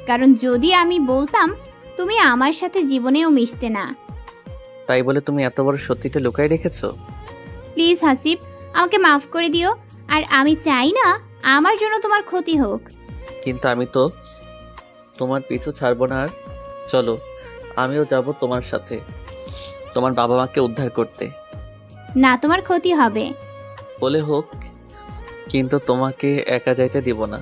কারণ যদি আমি বলতাম, তুমি আমার সাথে জীবনেও মিশতে না। তাই বলে তুমি এত বড় সত্যিটা লুকাই রেখেছো? প্লিজ হাসিব, আমাকে মাফ করে দিও। আর আমি চাই না আমার জন্য তোমার ক্ষতি হোক। কিন্তু আমি তো তোমার পিছু ছাড়বো না। আর চলো, আমিও যাব তোমার সাথে, তোমার বাবা মাকে উদ্ধার করতে। না, তোমার ক্ষতি হবে। বলে হোক, কিন্তু তোমাকে একা যাইতে দিব না।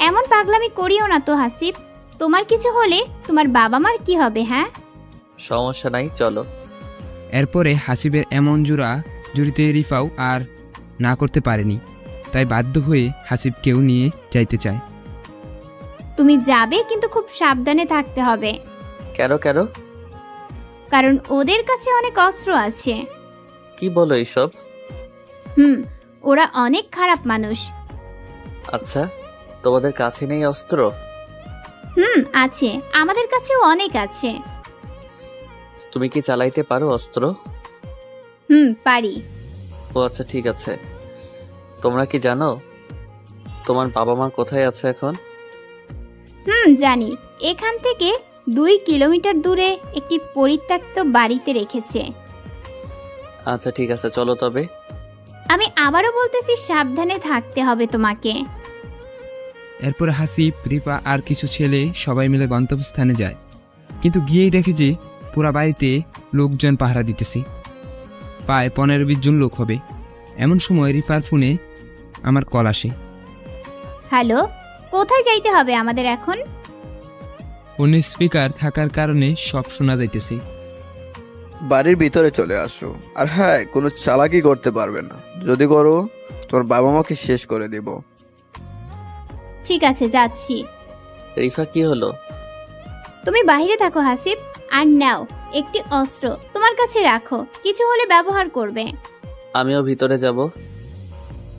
এমন পাগলামি করিও না তো হাসিব, তোমার কিছু হলে তোমার বাবা মার কি হবে? হ্যাঁ, সমস্যা নাই, চলো। এরপরে হাসিবের এমন জুড়িতে রিফাও আর না করতে পারেনি, তাই বাধ্য হয়ে হাসিবকেও নিয়ে যাইতে চায়। তুমি যাবে, কিন্তু খুব সাবধানে থাকতে হবে। কেন? কারণ ওদের কাছে অনেক অস্ত্র আছে। কি বলো এইসব? ওরা অনেক খারাপ মানুষ। আচ্ছা, তোমাদের কাছে নেই অস্ত্র? আছে, আমাদের কাছেও অনেক আছে। তুমি কি চালাইতে পারো অস্ত্র? পারি। ও আচ্ছা, ঠিক আছে। তোমরা কি জানো তোমার বাবা মা কোথায় আছে এখন? জানি, এখান থেকে 2 কিলোমিটার দূরে একটি পরিত্যক্ত বাড়িতে রেখেছে। আচ্ছা ঠিক আছে, চলো তবে। আমি আবারও বলতেছি, সাবধানে থাকতে হবে তোমাকে। এরপর হাসিব, রিপা আর কিছু ছেলে সবাই মিলে গন্তব্যস্থানে যায়, কিন্তু গিয়েই দেখে যে পুরা বাড়িতে লোকজন পাহারা দিতেছে। প্রায় 15-20 জন লোক হবে। এমন সময় রিপার ফোনে আমার কল আসে। হ্যালো, কোথায় যাইতে হবে আমাদের এখন? ফোনের স্পিকার থাকার কারণে সব শোনা যাইতেছে। বাড়ির ভিতরে চলে আসো, আর হ্যাঁ, কোনো চালাকি করতে পারবে না। যদি করো তোর বাবা মাকে শেষ করে দেব। ঠিক আছে, যাচ্ছি। রিফা কি হলো? তুমি বাইরে থাকো হাসিব, আর নাও একটি অস্ত্র তোমার কাছে রাখো, কিছু হলে ব্যবহার করবে। আমিও ভিতরে যাব।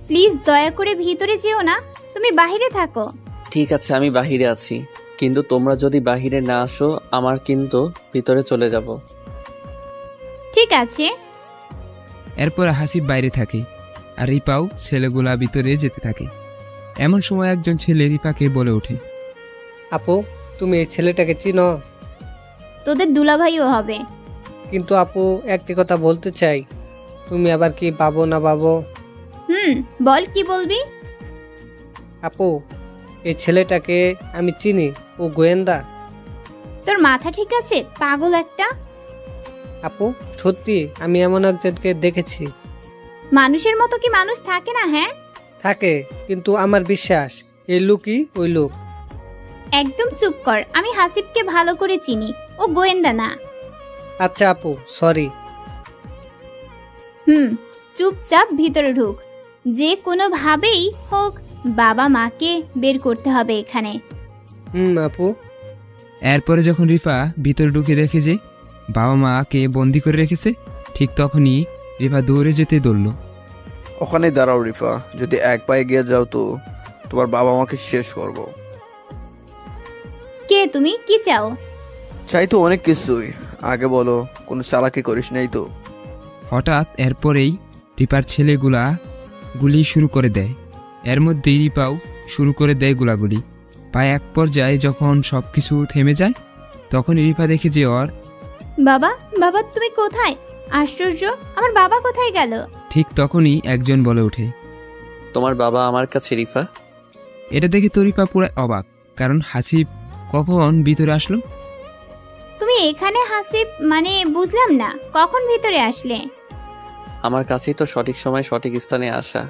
প্লিজ দয়া করে ভিতরে যেও না, তুমি বাইরে থাকো। ঠিক আছে, আমি বাহিরে আছি, কিন্তু তোমরা যদি বাহিরে না আসো আমার কিন্তু ভিতরে চলে যাব। ঠিক আছে। এরপর হাসিব বাইরে থাকে আর রিপাও ছেলেগুলা ভিতরে যেতে থাকে। এমন সময় একজন ছেলে রিপাকে বলে ওঠে, আপু, তুমি এই ছেলেটাকে চিনো? তোদের দুলাভাইও হবে। কিন্তু আপু, একটি কথা বলতে চাই, তুমি আবার কি পাবো না পাবো? বল, কি বলবি? আপু, এই ছেলেটাকে আমি চিনি, ও গোয়েন্দা। তোর মাথা ঠিক আছে, পাগল একটা? আপু, সত্যি আমি এমন একজনকে দেখেছি। মানুষের মতো কি মানুষ থাকে না? হ্যাঁ থাকে, কিন্তু আমার বিশ্বাস এই লোকই ওই লোক। একদম চুপ কর, আমি হাসিবকে ভালো করে চিনি, ও গোয়েন্দা না। আচ্ছা আপু, সরি। চুপচাপ ভিতরে ঢুক, যে কোনো ভাবেই হোক বাবা মাকে বের করতে হবে এখানে। আপু। এরপরে যখন রিফা ভিতরে ঢুকে দেখে যে বাবা মাকে বন্দি করে রেখেছে, ঠিক তখনই রিফা দৌড়ে যেতে দৌড়ল। ওখানে দাঁড়াও রিফা, যদি এক পায়ে গিয়ে যাও তো তোমার বাবা মাকে শেষ করব। কে তুমি? কি চাও? চাই তো অনেক কিছুই, আগে বলো, কোনো চালাকি করিস নাই তো? হঠাৎ এরপরেই রিপার ছেলেগুলা গুলি শুরু করে দেয়। এর মধ্যেই রিপাও শুরু করে দেয় গোলাগুলি। প্রায় এক পর্যায়ে যখন সবকিছু থেমে যায়, তখন রিপা দেখে যে ওর বাবা। বাবা তুমি কোথায়? আশ্চর্য, আমার বাবা কোথায় গেল? ঠিক তখনই একজন বলে ওঠে, তোমার বাবা আমার কাছে রিফা। এটা দেখে তো রিপা পুরো অবাক, কারণ হাসিব কখন ভিতরে আসলো। তুমি এখানে? হাসিব মানে বুঝলাম না, কখন ভিতরে আসলে? আমার কাছেই তো সঠিক সময় সঠিক স্থানে আসা।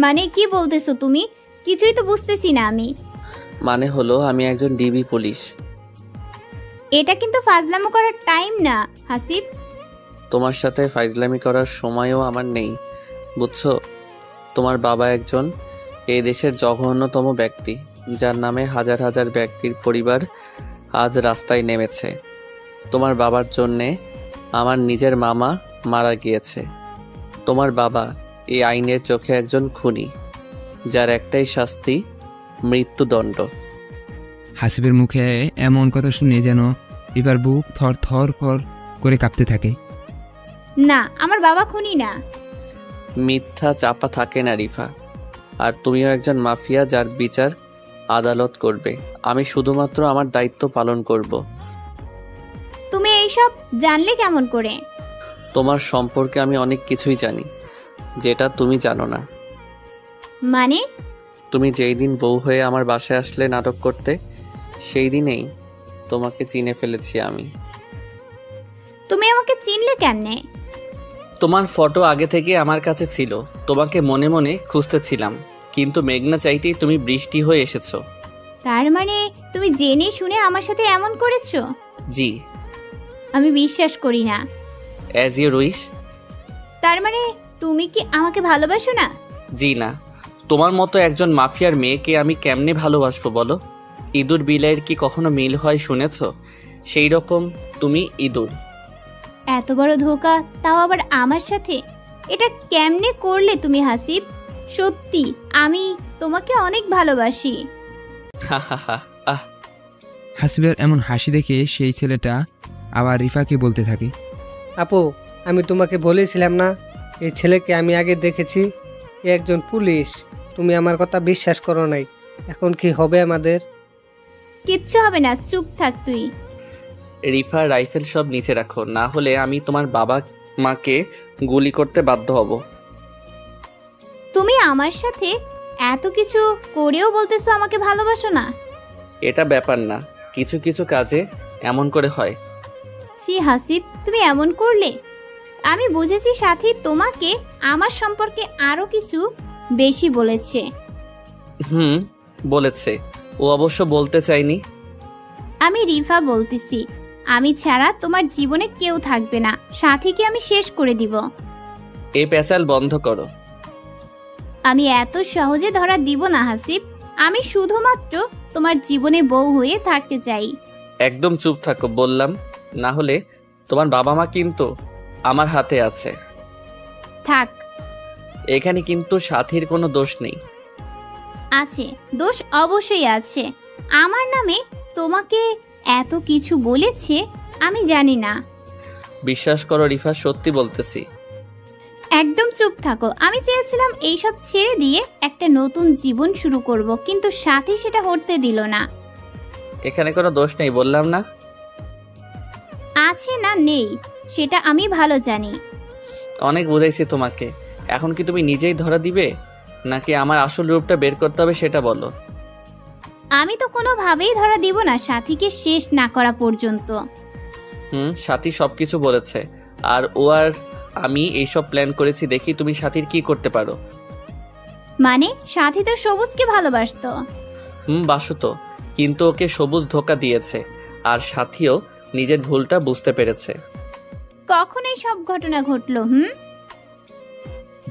মানে কি বলতেছো তুমি? কিছুই তো বুঝতেছি না আমি। মানে হলো আমি একজন ডিবি পুলিশ। এটা কিন্তু ফাজলামো করার টাইম না হাসিব। তোমার সাথে ফাইজলামি করার সময়ও আমার নেই, বুঝছো? তোমার বাবা একজন এই দেশের জঘন্যতম ব্যক্তি, যার নামে হাজার হাজার ব্যক্তির পরিবার আজ রাস্তায় নেমেছে। তোমার বাবার জন্যে আমার নিজের মামা মারা গিয়েছে। তোমার বাবা এই আইনের চোখে একজন খুনি, যার একটাই শাস্তি মৃত্যুদণ্ড। হাসিবের মুখে এমন কথা শুনে যেন রিপার বুক থর থর থর করে কাঁপতে থাকে। না, আমার বাবা খুনি না। মিথ্যা চাপা থাকে না রিফা, আর তুমিও একজন মাফিয়া, যার বিচার আদালত করবে। আমি শুধুমাত্র আমার দায়িত্ব পালন করব। তুমি এইসব জানলে কেমন করে? তোমার সম্পর্কে আমি অনেক কিছুই জানি, যেটা তুমি জানো না। মানে? তুমি যেই দিন বউ হয়ে আমার বাসায় আসলে নাটক করতে, সেই দিনেই তোমাকে চিনে ফেলেছি আমি। তুমি আমাকে চিনলে কেমনে? তোমার ফটো আগে থেকে আমার কাছে ছিল, তোমাকে মনে মনে খুঁজতেছিলাম, কিন্তু মেঘনা চাইতেই তুমি বৃষ্টি হয়ে এসেছো। তার মানে তুমি জেনে শুনে আমার সাথে এমন করেছো? জি। আমি বিশ্বাস করি না। As you wish. তার মানে তুমি কি আমাকে ভালোবাসো না? জি না। তোমার মতো একজন মাফিয়ার মেয়েকে আমি কেমনে ভালোবাসবো বলো? ইঁদুর বিলাইয়ের কি কখনো মিল হয় শুনেছ? সেই রকম তুমি ইঁদুর। এত বড় ধোঁকা, তাও আবার আমার সাথে। এটা কেমনে করলে তুমি হাসিব? সত্যি আমি তোমাকে অনেক ভালোবাসি। হাসিবের এমন হাসি দেখে সেই ছেলেটা আবার রিফাকে বলতে থাকে, আপু, আমি তোমাকে বলেছিলাম না এই ছেলেকে আমি আগে দেখেছি, এ একজন পুলিশ। তুমি আমার কথা বিশ্বাস করো নাই, এখন কি হবে আমাদের? কিচ্ছু হবে না, চুপ থাক তুই। রিফা, রাইফেল সব নিচে রাখো, না হলে আমি তোমার বাবা মাকে গুলি করতে বাধ্য হব। তুমি আমার সাথে এত কিছু করেও বলতেছো আমাকে ভালোবাসো না? এটা ব্যাপার না, কিছু কিছু কাজে এমন করে হয়। ছি হাসিব, তুমি এমন করলে? আমি বুঝেছি সাথী তোমাকে আমার সম্পর্কে আরো কিছু বেশি বলেছে। বলেছে। ও অবশ্য বলতে চাইনি। আমি রিফা বলতেছি, আমি ছাড়া তোমার জীবনে কেউ থাকবে না, সাথীকে আমি শেষ করে দিব। এই পেঁচাল বন্ধ করো। আমি এত সহজে ধরা দিব না হাসিব। আমি শুধুমাত্র তোমার জীবনে বউ হয়ে থাকতে চাই। একদম চুপ থাকো বললাম, না হলে তোমার বাবা মা কিন্তু আমার হাতে আছে। থাক। এখানে কিন্তু সাথীর কোনো দোষ নেই। আছে, দোষ অবশ্যই আছে। আমার নামে তোমাকে এত কিছু বলেছে আমি জানি না। বিশ্বাস করো রিফা, সত্যি বলতেছি। একদম চুপ থাকো। আমি চেয়েছিলাম এইসব ছেড়ে দিয়ে একটা নতুন জীবন শুরু করব, কিন্তু সাথী সেটা করতে দিল না। এখানে কোনো দোষ নেই বললাম না। আছে না নেই সেটা আমি ভালো জানি। অনেক বুঝাইছি তোমাকে, এখন কি তুমি নিজেই ধরা দিবে নাকি আমার আসল রূপটা বের করতে হবে সেটা বলো। আমি তো কোনোভাবেই ধরা দিব না সাথীকে শেষ না করা পর্যন্ত। সাথী সবকিছু বলেছে, আর ও আর আমি এইসব প্ল্যান করেছি, দেখি তুমি সাথীর কি করতে পারো। মানে সাথী তো সবুজকে ভালোবাসতো। বাসতো, কিন্তু ওকে সবুজ ধোকা দিয়েছে, আর সাথীও নিজের ভুলটা বুঝতে পেরেছে। কখন এই সব ঘটনা ঘটলো?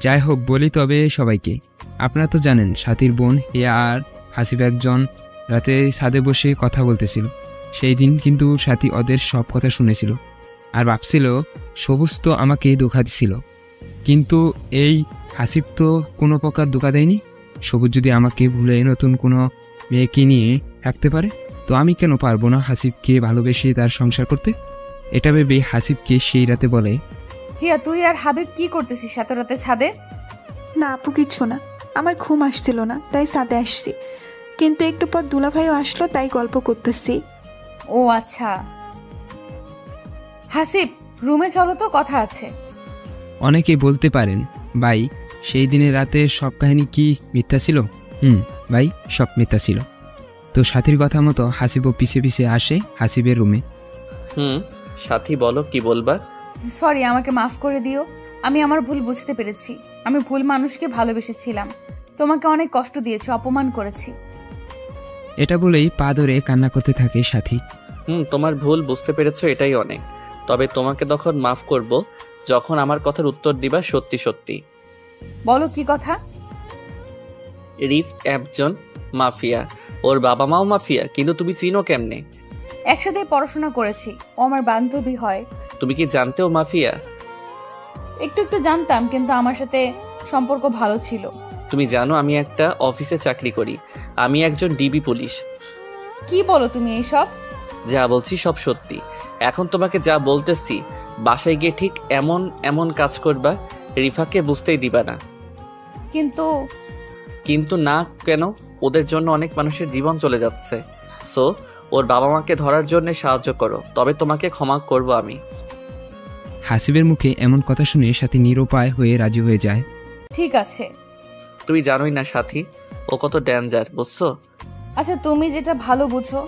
যাই হোক বলি তবে সবাইকে, আপনারা তো জানেন সাথীর বোন হিয়া আর হাসিব একজন রাতে ছাদে বসে কথা বলতেছিল। সেই দিন কিন্তু সাথী ওদের সব কথা শুনেছিল আর ভাবছিল সবুজ তো আমাকে ধোঁকা দিছিল, কিন্তু এই হাসিব তো কোনো প্রকার ধোঁকা দেয়নি। সবুজ যদি আমাকে ভুলে নতুন কোনো মেয়েকে নিয়ে থাকতে পারে, তো আমি কেন পারবো না হাসিবকে ভালোবেসে তার সংসার করতে? এটা ভেবে হাসিবকে সেই রাতে বলে, হিয়া তুই আর হাবিব কি করতেছিস এত রাতে ছাদে? না আপু, কিচ্ছু না। আমার ঘুম আসছিল না তাই ছাদে আসছি, কিন্তু একটু পর দুলাভাইও আসলো তাই গল্প করতেছি। ও আচ্ছা। হাসিব রুমে চলো তো, কথা আছে। অনেকে বলতে পারেন ভাই সেই দিনের রাতে সব কাহিনী কি মিথ্যা ছিল? ভাই সব মিথ্যা ছিল। তো সাথীর কথা মতো হাসিবও পিছে পিছে আসে হাসিবের রুমে। সাথী বলো কি বলবা? সরি, আমাকে মাফ করে দিও। আমি আমার ভুল বুঝতে পেরেছি। আমি ভুল মানুষকে ভালোবেসেছিলাম, তোমাকে অনেক কষ্ট দিয়েছি, অপমান করেছি। এটা বলেই পা ধরে কান্না করতে থাকে সাথী। তোমার ভুল বুঝতে পেরেছো এটাই অনেক। তবে তোমাকে তখন মাফ করব যখন আমার কথার উত্তর দিবা সত্যি সত্যি। বলো কি কথা? রিফ একজন মাফিয়া, ওর বাবা মাও মাফিয়া, কিন্তু তুমি চিনো কেমনে? একসাথে পড়াশোনা করেছি, ও আমার বান্ধবী হয়। তুমি কি জানতে ও মাফিয়া? একটু একটু জানতাম, কিন্তু আমার সাথে সম্পর্ক ভালো ছিল। তুমি জানো আমি একটা অফিসে চাকরি করি, আমি একজন ডিবি পুলিশ। কি বলো তুমি এইসব? যা বলছি সব সত্যি। এখন তোমাকে যা বলতেছি বাসায় গিয়ে ঠিক এমন এমন কাজ করবা, রিফাকে বুঝতেই দিবা না। কিন্তু না কেন? ওদের জন্য অনেক মানুষের জীবন চলে যাচ্ছে। সো ওর বাবা মাকে ধরার জন্য সাহায্য করো, তবে তোমাকে ক্ষমা করব আমি। হাসিবের মুখে এমন কথা শুনে সাথী নিরুপায় হয়ে রাজি হয়ে যায়। ঠিক আছে। তুমি জানোই না সাথী ও কত ডেঞ্জার, বুঝছো? আচ্ছা তুমি যেটা ভালো বুঝো।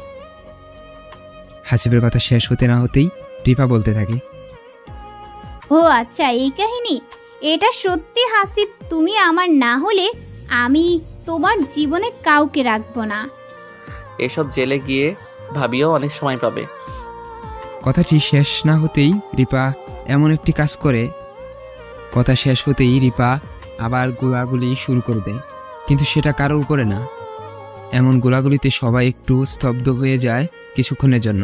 হাসিবের কথা শেষ হতে না হতেই রিফা বলতে থাকে, ও আচ্ছা এই কাহিনী। এটা সত্যি হাসিব, তুমি আমার না হলে আমি তোমার জীবনে কাউকে রাখবো না। এসব জেলে গিয়ে ভাবিও অনেক সময় পাবে। কথাটি শেষ না হতেই রিপা এমন একটি কাজ করে। কথা শেষ হতেই রিপা আবার গোলাগুলি শুরু করে দেয়, কিন্তু সেটা কারোর উপরে না। এমন গোলাগুলিতে সবাই একটু স্তব্ধ হয়ে যায় কিছুক্ষণের জন্য।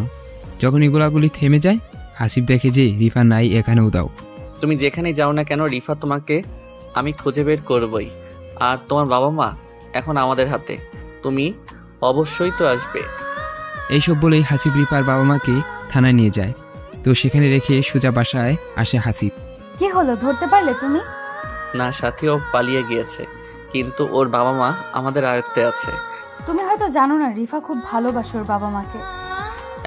যখন এই গোলাগুলি থেমে যায় হাসিব দেখে যে রিফা নাই এখানেও। দাও তুমি যেখানে যাও না কেন রিফা তোমাকে আমি খুঁজে বের করবই। আর তোমার বাবা মা এখন আমাদের হাতে, তুমি অবশ্যই তো আসবে। এইসব বলেই হাসিব রিপার বাবা মাকে থানায় নিয়ে যায়। তো সেখানে রেখে সোজা বাসায় আসে হাসিব। কি হলো, ধরতে পারলে তুমি? না, সাথীও পালিয়ে গিয়েছে, কিন্তু ওর বাবা মা আমাদের আয়ত্তে আছে। তুমি হয়তো জানো না রিফা খুব ভালোবাসে ওর বাবা মাকে।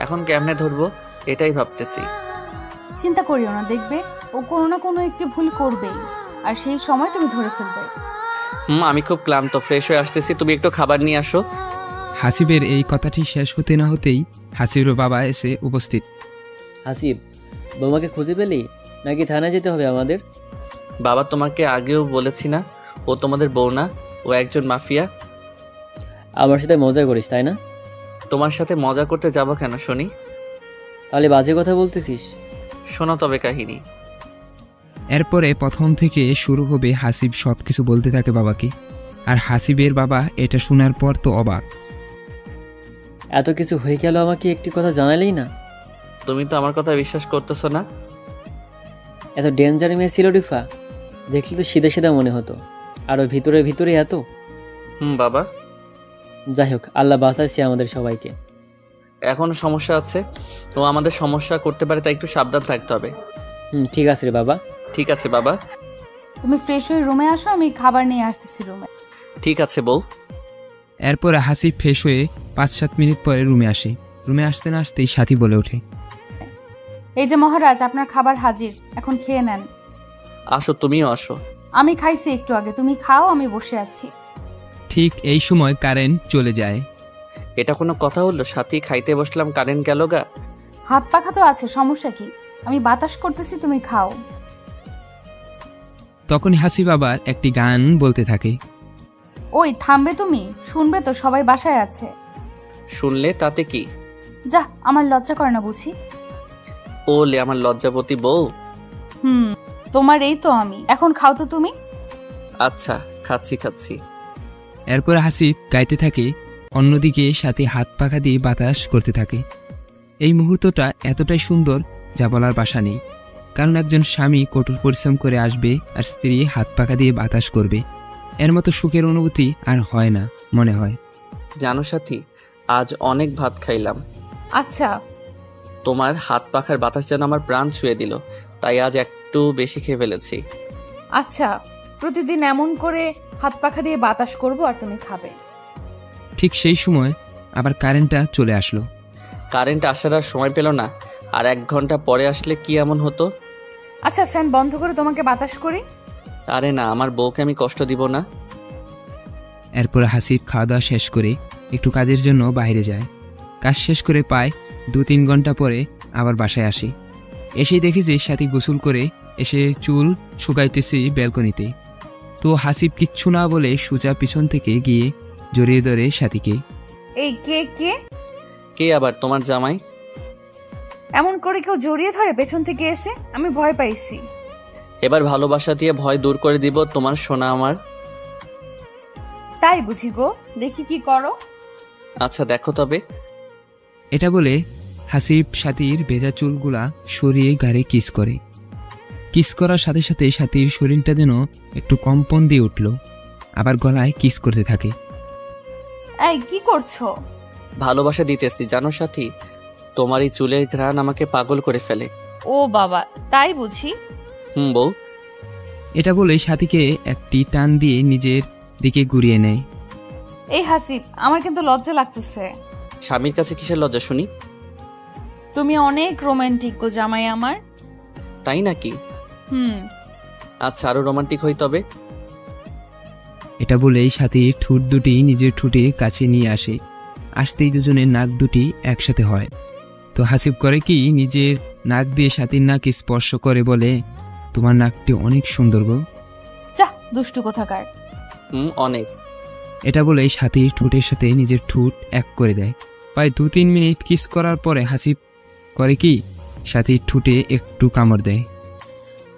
এখন কেমনে ধরবো এটাই ভাবতেছি। চিন্তা করিও না, দেখবে ও কোনো না কোনো একটি ভুল করবেই, আর সেই সময় তুমি ধরে ফেলবে। আমি খুব ক্লান্ত, ফ্রেশ হয়ে আসতেছি, তুমি একটু খাবার নিয়ে আসো। হাসিবের এই কথাটি শেষ হতে না হতেই হাসিবের বাবা এসে উপস্থিত। হাসিব, বৌমাকে খুঁজে পেলি নাকি থানায় যেতে হবে আমাদের? বাবা তোমাকে আগেও বলেছি না ও তোমাদের বউ না, ও একজন মাফিয়া। আমার সাথে মজা করিস তাই না? তোমার সাথে মজা করতে যাব কেন শুনি? তাহলে বাজে কথা বলতেছিস? শোনো তবে কাহিনী। এরপরে প্রথম থেকে শুরু হবে হাসিব সব কিছু বলতে থাকে বাবাকে। আর হাসিবের বাবা এটা শোনার পর তো অবাক। এত কিছু হয়ে গেল, আমাকে একটি কথা জানালেই না। তুমি তো আমার কথা বিশ্বাস করতেছো না। এত ডেঞ্জার মেয়ে ছিল রিফা? দেখলে তো সিধে সিধা মনে হতো, আরও ভিতরে ভিতরে এত। বাবা। যাই হোক, আল্লাহ বাঁচাইছে আমাদের সবাইকে। এখনো সমস্যা আছে, ও আমাদের সমস্যা করতে পারে, তাই একটু সাবধান থাকতে হবে। ঠিক আছে রে বাবা। ঠিক আছে বাবা। তুমি ফ্রেশ হয়ে রুমে আসো, আমি খাবার নিয়ে আসতেছি রুমে। ঠিক আছে বউ। এরপরে হাসিব ফ্রেশ হয়ে 5-7 মিনিট পরে রুমে আসে। রুমে আসতে না আসতেই সাথী বলে ওঠে, এই যে মহারাজ, আপনার খাবার হাজির, এখন খেয়ে নেন। আসো, তুমিও আসো। আমি খাইছি একটু আগে, তুমি খাও, আমি বসে আছি। ঠিক এই সময় কারেন্ট চলে যায়। এটা কোনো কথা হলো? সাথী খাইতে বসলাম, কারেন্ট গেল গা। হাত পাখা তো আছে, সমস্যা কি? আমি বাতাস করতেছি, তুমি খাও। তখন হাসিব আবার একটি গান বলতে থাকে। ওই থামবে তুমি? শুনবে তো, সবাই বাসায় আছে। শুনলে তাতে কি? যা, আমার লজ্জা করে না বুঝি? ওলে আমার লজ্জাপতি বউ। তোমার এই তো আমি। এখন খাও তো তুমি। আচ্ছা, খাচ্ছি। এরপর হাসিব গাইতে থাকে, অন্যদিকে সাথে হাত পাখা দিয়ে বাতাস করতে থাকে। এই মুহূর্তটা এতটাই সুন্দর যা বলার ভাষা নেই। কারণ একজন স্বামী কঠোর পরিশ্রম করে আসবে আর স্ত্রী হাত পাখা দিয়ে বাতাস করবে, এর মতো সুখের অনুভূতি আর হয় না মনে হয়। জানো সাথী, আজ অনেক ভাত খাইলাম। আচ্ছা। তোমার হাত পাখার বাতাস যেন আমার প্রাণ ছুঁয়ে দিল, তাই আজ একটু বেশি খেয়ে ফেলেছি। আচ্ছা, প্রতিদিন এমন করে হাত পাখা দিয়ে বাতাস করব আর তুমি খাবে। ঠিক সেই সময় আবার কারেন্টটা চলে আসলো। কারেন্ট আসার আর সময় পেল না, আর 1 ঘন্টা পরে আসলে কি এমন হতো? আচ্ছা, ফ্যান বন্ধ করে তোমাকে বাতাস করি। আরে না, আমার বউকে আমি কষ্ট দিব না। এরপর হাসিব খাওয়া দাওয়া শেষ করে একটু কাজের জন্য বাইরে যায়। কাজ শেষ করে প্রায় 2-3 ঘন্টা পরে আবার বাসায় আসি। এসেই দেখি যে সাথী গোসল করে এসে চুল শুকাইতেছি ব্যালকনিতে। তো হাসিব কিচ্ছু না বলে সুজা পিছন থেকে গিয়ে জড়িয়ে ধরে সাথীকে। এই কে কে? কে আবার? তোমার জামাই। এমন করে কেউ জড়িয়ে ধরে পেছন থেকে এসে? আমি ভয় পাইছি। এবার ভালোবাসা দিয়ে ভয় দূর করে দিব তোমার সোনা আমার। তাই বুঝি গো, দেখি কি করো। আচ্ছা দেখো তবে। এটা বলে হাসিব সাথীর ভেজা চুলগুলা সরিয়ে গাড়ে কিস করে। কিস করার সাথে সাথে সাথীর শরীরটা যেন একটু কম্পন দিয়ে উঠল, আবার গলায় কিস করতে থাকে। এই কি করছো? ভালোবাসা দিতেছি জানো সাথী, তোমার এই চুলের ঘ্রাণ আমাকে পাগল করে ফেলে। ও বাবা, তাই বুঝি? বউ। এটা বলে সাথীকে একটি টান দিয়ে নিজের দিকে ঘুরিয়ে নেয়। এই হাসিব, আমার কিন্তু লজ্জা লাগতেছে। স্বামীর কাছে কিসের লজ্জা শুনি? তুমি অনেক রোমান্টিক গো জামাই আমার। তাই নাকি? আচ্ছা, আরো রোমান্টিক হই তবে। এটা বলেই সাথীর ঠোঁট দুটি নিজের ঠোঁটে কাছে নিয়ে আসে। আসতেই দুজনের নাক দুটি একসাথে হয়। তো হাসিব করে কি, নিজের নাক দিয়ে সাথীর নাক স্পর্শ করে বলে, তোমার নাকটি অনেক সুন্দর গো। যা, দুষ্টু কোথাকার। অনেক। এটা বলেই সাথীর ঠোঁটের সাথে নিজের ঠোঁট এক করে দেয়। প্রায় 2-3 মিনিট কিস করার পরে হাসিব করে কি, সাথীর ঠোঁটে একটু কামড় দেয়।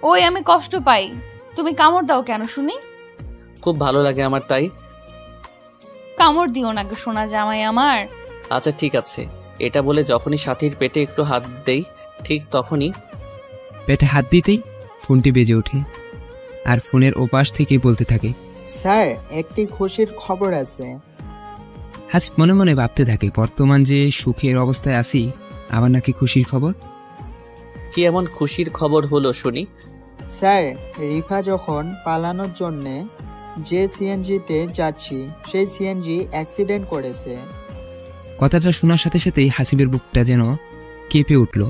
ওই আমি কষ্ট পাই, তুমি কামড় দাও কেন শুনি? খুব ভালো লাগে আমার, তাই। কামড় দিও না গো সোনা জামাই আমার। আচ্ছা ঠিক আছে। এটা বলে যখনই সাথীর পেটে একটু হাত দেই, ঠিক তখনই পেটে হাত দিতেই ফোনটি বেজে ওঠে। আর ফোনের ওপাশ থেকে বলতে থাকে, স্যার একটি খুশির খবর আছে। হাসিব মনে মনে ভাবতে থাকে, বর্তমান যে সুখের অবস্থায় আছি, আবার নাকি খুশির খবর। কি এমন খুশির খবর হলো শুনি? স্যার, রিফা যখন পালানোর জন্যে যে সিএনজিতে যাচ্ছি, সেই সিএনজি অ্যাক্সিডেন্ট করেছে। কথাটা শোনার সাথে সাথেই হাসিবের বুকটা যেন কেঁপে উঠল।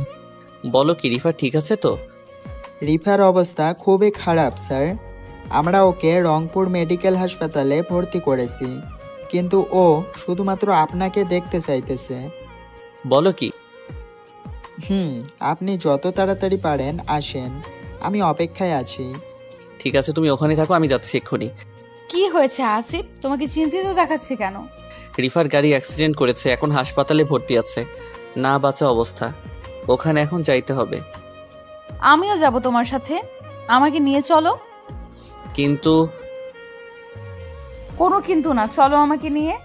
বলো কি, রিফা ঠিক আছে তো? রিফার অবস্থা খুবই খারাপ স্যার। আমরা ওকে রংপুর মেডিকেল হাসপাতালে ভর্তি করেছি, কিন্তু ও শুধুমাত্র আপনাকে দেখতে চাইতেছে। বলো কি? আপনি যত তাড়াতাড়ি পারেন আসেন, আমি অপেক্ষায় আছি। ঠিক আছে, তুমি ওখানে থাকো, আমি যাচ্ছি এক্ষুনি। কি হয়েছে আসিফ, তোমাকে চিন্তিত দেখাচ্ছে কেন? রিফার গাড়ি অ্যাক্সিডেন্ট করেছে, এখন হাসপাতালে ভর্তি আছে, না বাঁচা অবস্থা। ওখানে এখন যাইতে হবে। আমিও যাব তোমার সাথে। আমাকে নিয়ে চলো। কিন্তু কোনো কিন্তু না, চলো আমাকে নিয়ে।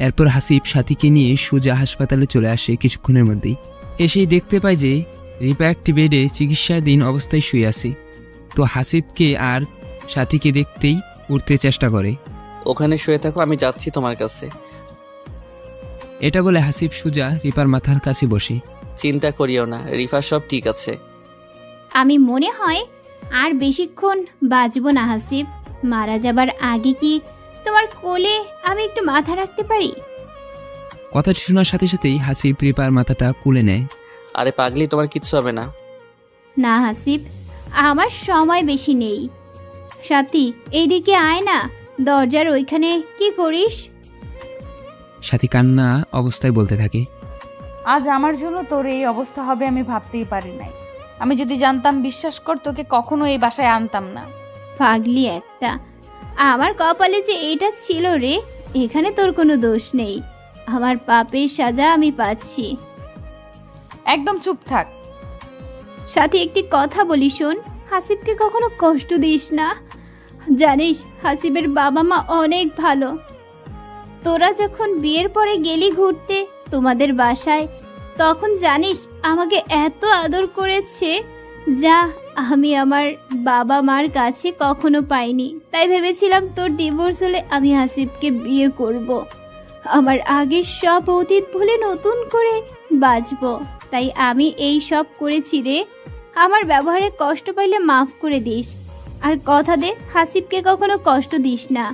এরপর হাসিব সাথীকে নিয়ে সোজা হাসপাতালে চলে আসে কিছুক্ষণের মধ্যেই। এসেই দেখতে পায় যে রিপা একটি বেডে চিকিৎসাধীন অবস্থায় শুয়ে আছে। তো হাসিবকে আর সাথীকে দেখতেই উঠতে চেষ্টা করে। ওখানে শুয়ে থাকো, আমি যাচ্ছি তোমার কাছে। এটা বলে হাসিব সোজা রিপার মাথার কাছে বসে। চিন্তা করিও না রিফা, সব ঠিক আছে। আমি মনে হয় আর বেশিক্ষণ বাঁচবো না হাসিব। মারা যাবার আগে কি তোমার কোলে আমি একটু মাথা রাখতে পারি? কথাটি শোনার সাথে সাথেই হাসিব রিপার মাথাটা কুলে নেয়। আরে পাগলি, তোমার কিচ্ছু হবে না। না হাসিব, আমার সময় বেশি নেই। সাথী, এইদিকে আয় না, দরজার ওইখানে কি করিস? সাথী কান্না অবস্থায় বলতে থাকে, আজ আমার জন্য তোর এই অবস্থা হবে আমি ভাবতেই পারি নাই। আমি যদি জানতাম, বিশ্বাস কর, তোকে কখনো এই বাসায় আনতাম না। পাগলি একটা, আমার কপালে যে এটা ছিল রে, এখানে তোর কোনো দোষ নেই। আমার পাপের সাজা আমি পাচ্ছি। একদম চুপ থাক। সাথে একটি কথা বলি শোন, হাসিবকে কখনো কষ্ট দিস না। জানিস হাসিবের বাবা মা অনেক ভালো। তোরা যখন বিয়ের পরে গেলি ঘুরতে তোমাদের বাসায়, তখন জানিস আমাকে এত আদর করেছে যা আমি আমার বাবা মার কাছে কখনো পাইনি। তাই ভেবেছিলাম তোর ডিভোর্স হলে আমি হাসিবকে বিয়ে করব। আমার আগের সব অতীত ভুলে নতুন করে বাঁচবো। তাই আমি এই সব করেছি রে। আমার ব্যবহারে কষ্ট পাইলে মাফ করে দিস। আর কথা দে, হাসিবকে কখনো কষ্ট দিস না।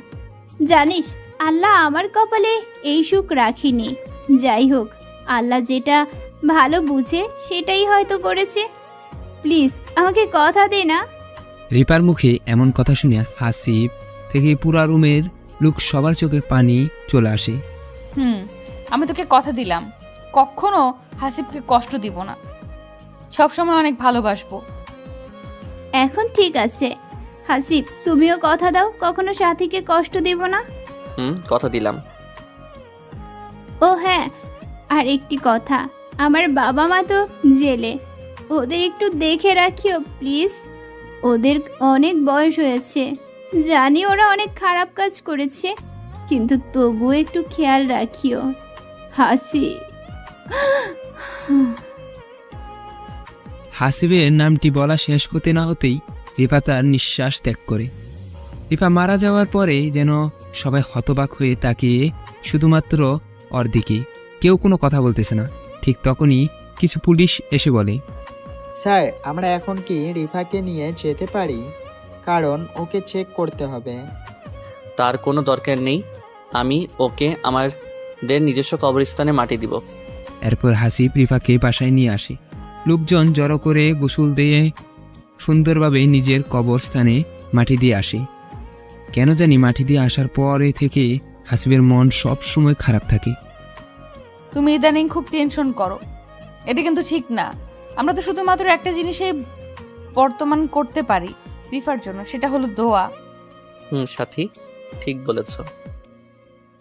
জানিস আল্লাহ আমার কপালে এই সুখ রাখিনি। যাই হোক, আল্লাহ যেটা ভালো বুঝে সেটাই হয়তো করেছে। প্লিজ আমাকে কথা দে না। রিপার মুখে এমন কথা শুনে হাসিব থেকে পুরা রুমের লোক সবার চোখে পানি চলে আসে। আমি তোকে কথা দিলাম, কখনো হাসিবকে কষ্ট দিব না, সবসময় অনেক ভালোবাসবো। এখন ঠিক আছে হাসিব, তুমিও কথা দাও কখনো সাথীকে কষ্ট দিব না। কথা দিলাম। ও হ্যাঁ, আর একটি কথা, আমার বাবা মা তো জেলে, ওদের একটু দেখে রাখিও প্লিজ। ওদের অনেক বয়স হয়েছে, জানি ওরা অনেক খারাপ কাজ করেছে, কিন্তু তবুও একটু খেয়াল রাখিও। হাসি। হাসিবের নামটি বলা শেষ হতে না হতেই রিপা তার নিঃশ্বাস ত্যাগ করে। রিপা মারা যাওয়ার পরে যেন সবাই হতবাক হয়ে তাকিয়ে শুধুমাত্র ওর দিকে, কেউ কোনো কথা বলতেছে না। ঠিক তখনই কিছু পুলিশ এসে বলে, স্যার আমরা এখন কি রিফাকে নিয়ে যেতে পারি? কারণ ওকে চেক করতে হবে। তার কোনো দরকার নেই, আমি ওকে আমাদের নিজস্ব কবরস্থানে মাটি দিব। এরপর হাসিব রিফাকে বাসায় নিয়ে আসে। লোকজন জড়ো করে গোসল দিয়ে সুন্দরভাবে নিজের কবরস্থানে মাটি দিয়ে আসে। কেন জানি মাটি দিয়ে আসার পরে থেকে হাসিবের মন সব সময় খারাপ থাকে। তুমি ইদানিং খুব টেনশন করো, এটা কিন্তু ঠিক না। আমরা তো শুধুমাত্র একটা জিনিসে বর্তমান করতে পারি রিফার জন্য, সেটা হলো দোয়া। সাথী ঠিক বলেছ।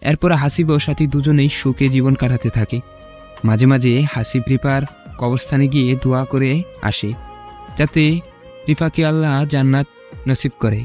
এরপর হাসিব ও সাথী দুজনেই সুখে জীবন কাটাতে থাকে। মাঝে মাঝে হাসিব রিফার কবরস্থানে গিয়ে দোয়া করে আসে যাতে রিফাকে আল্লাহ জান্নাত নসিব করে।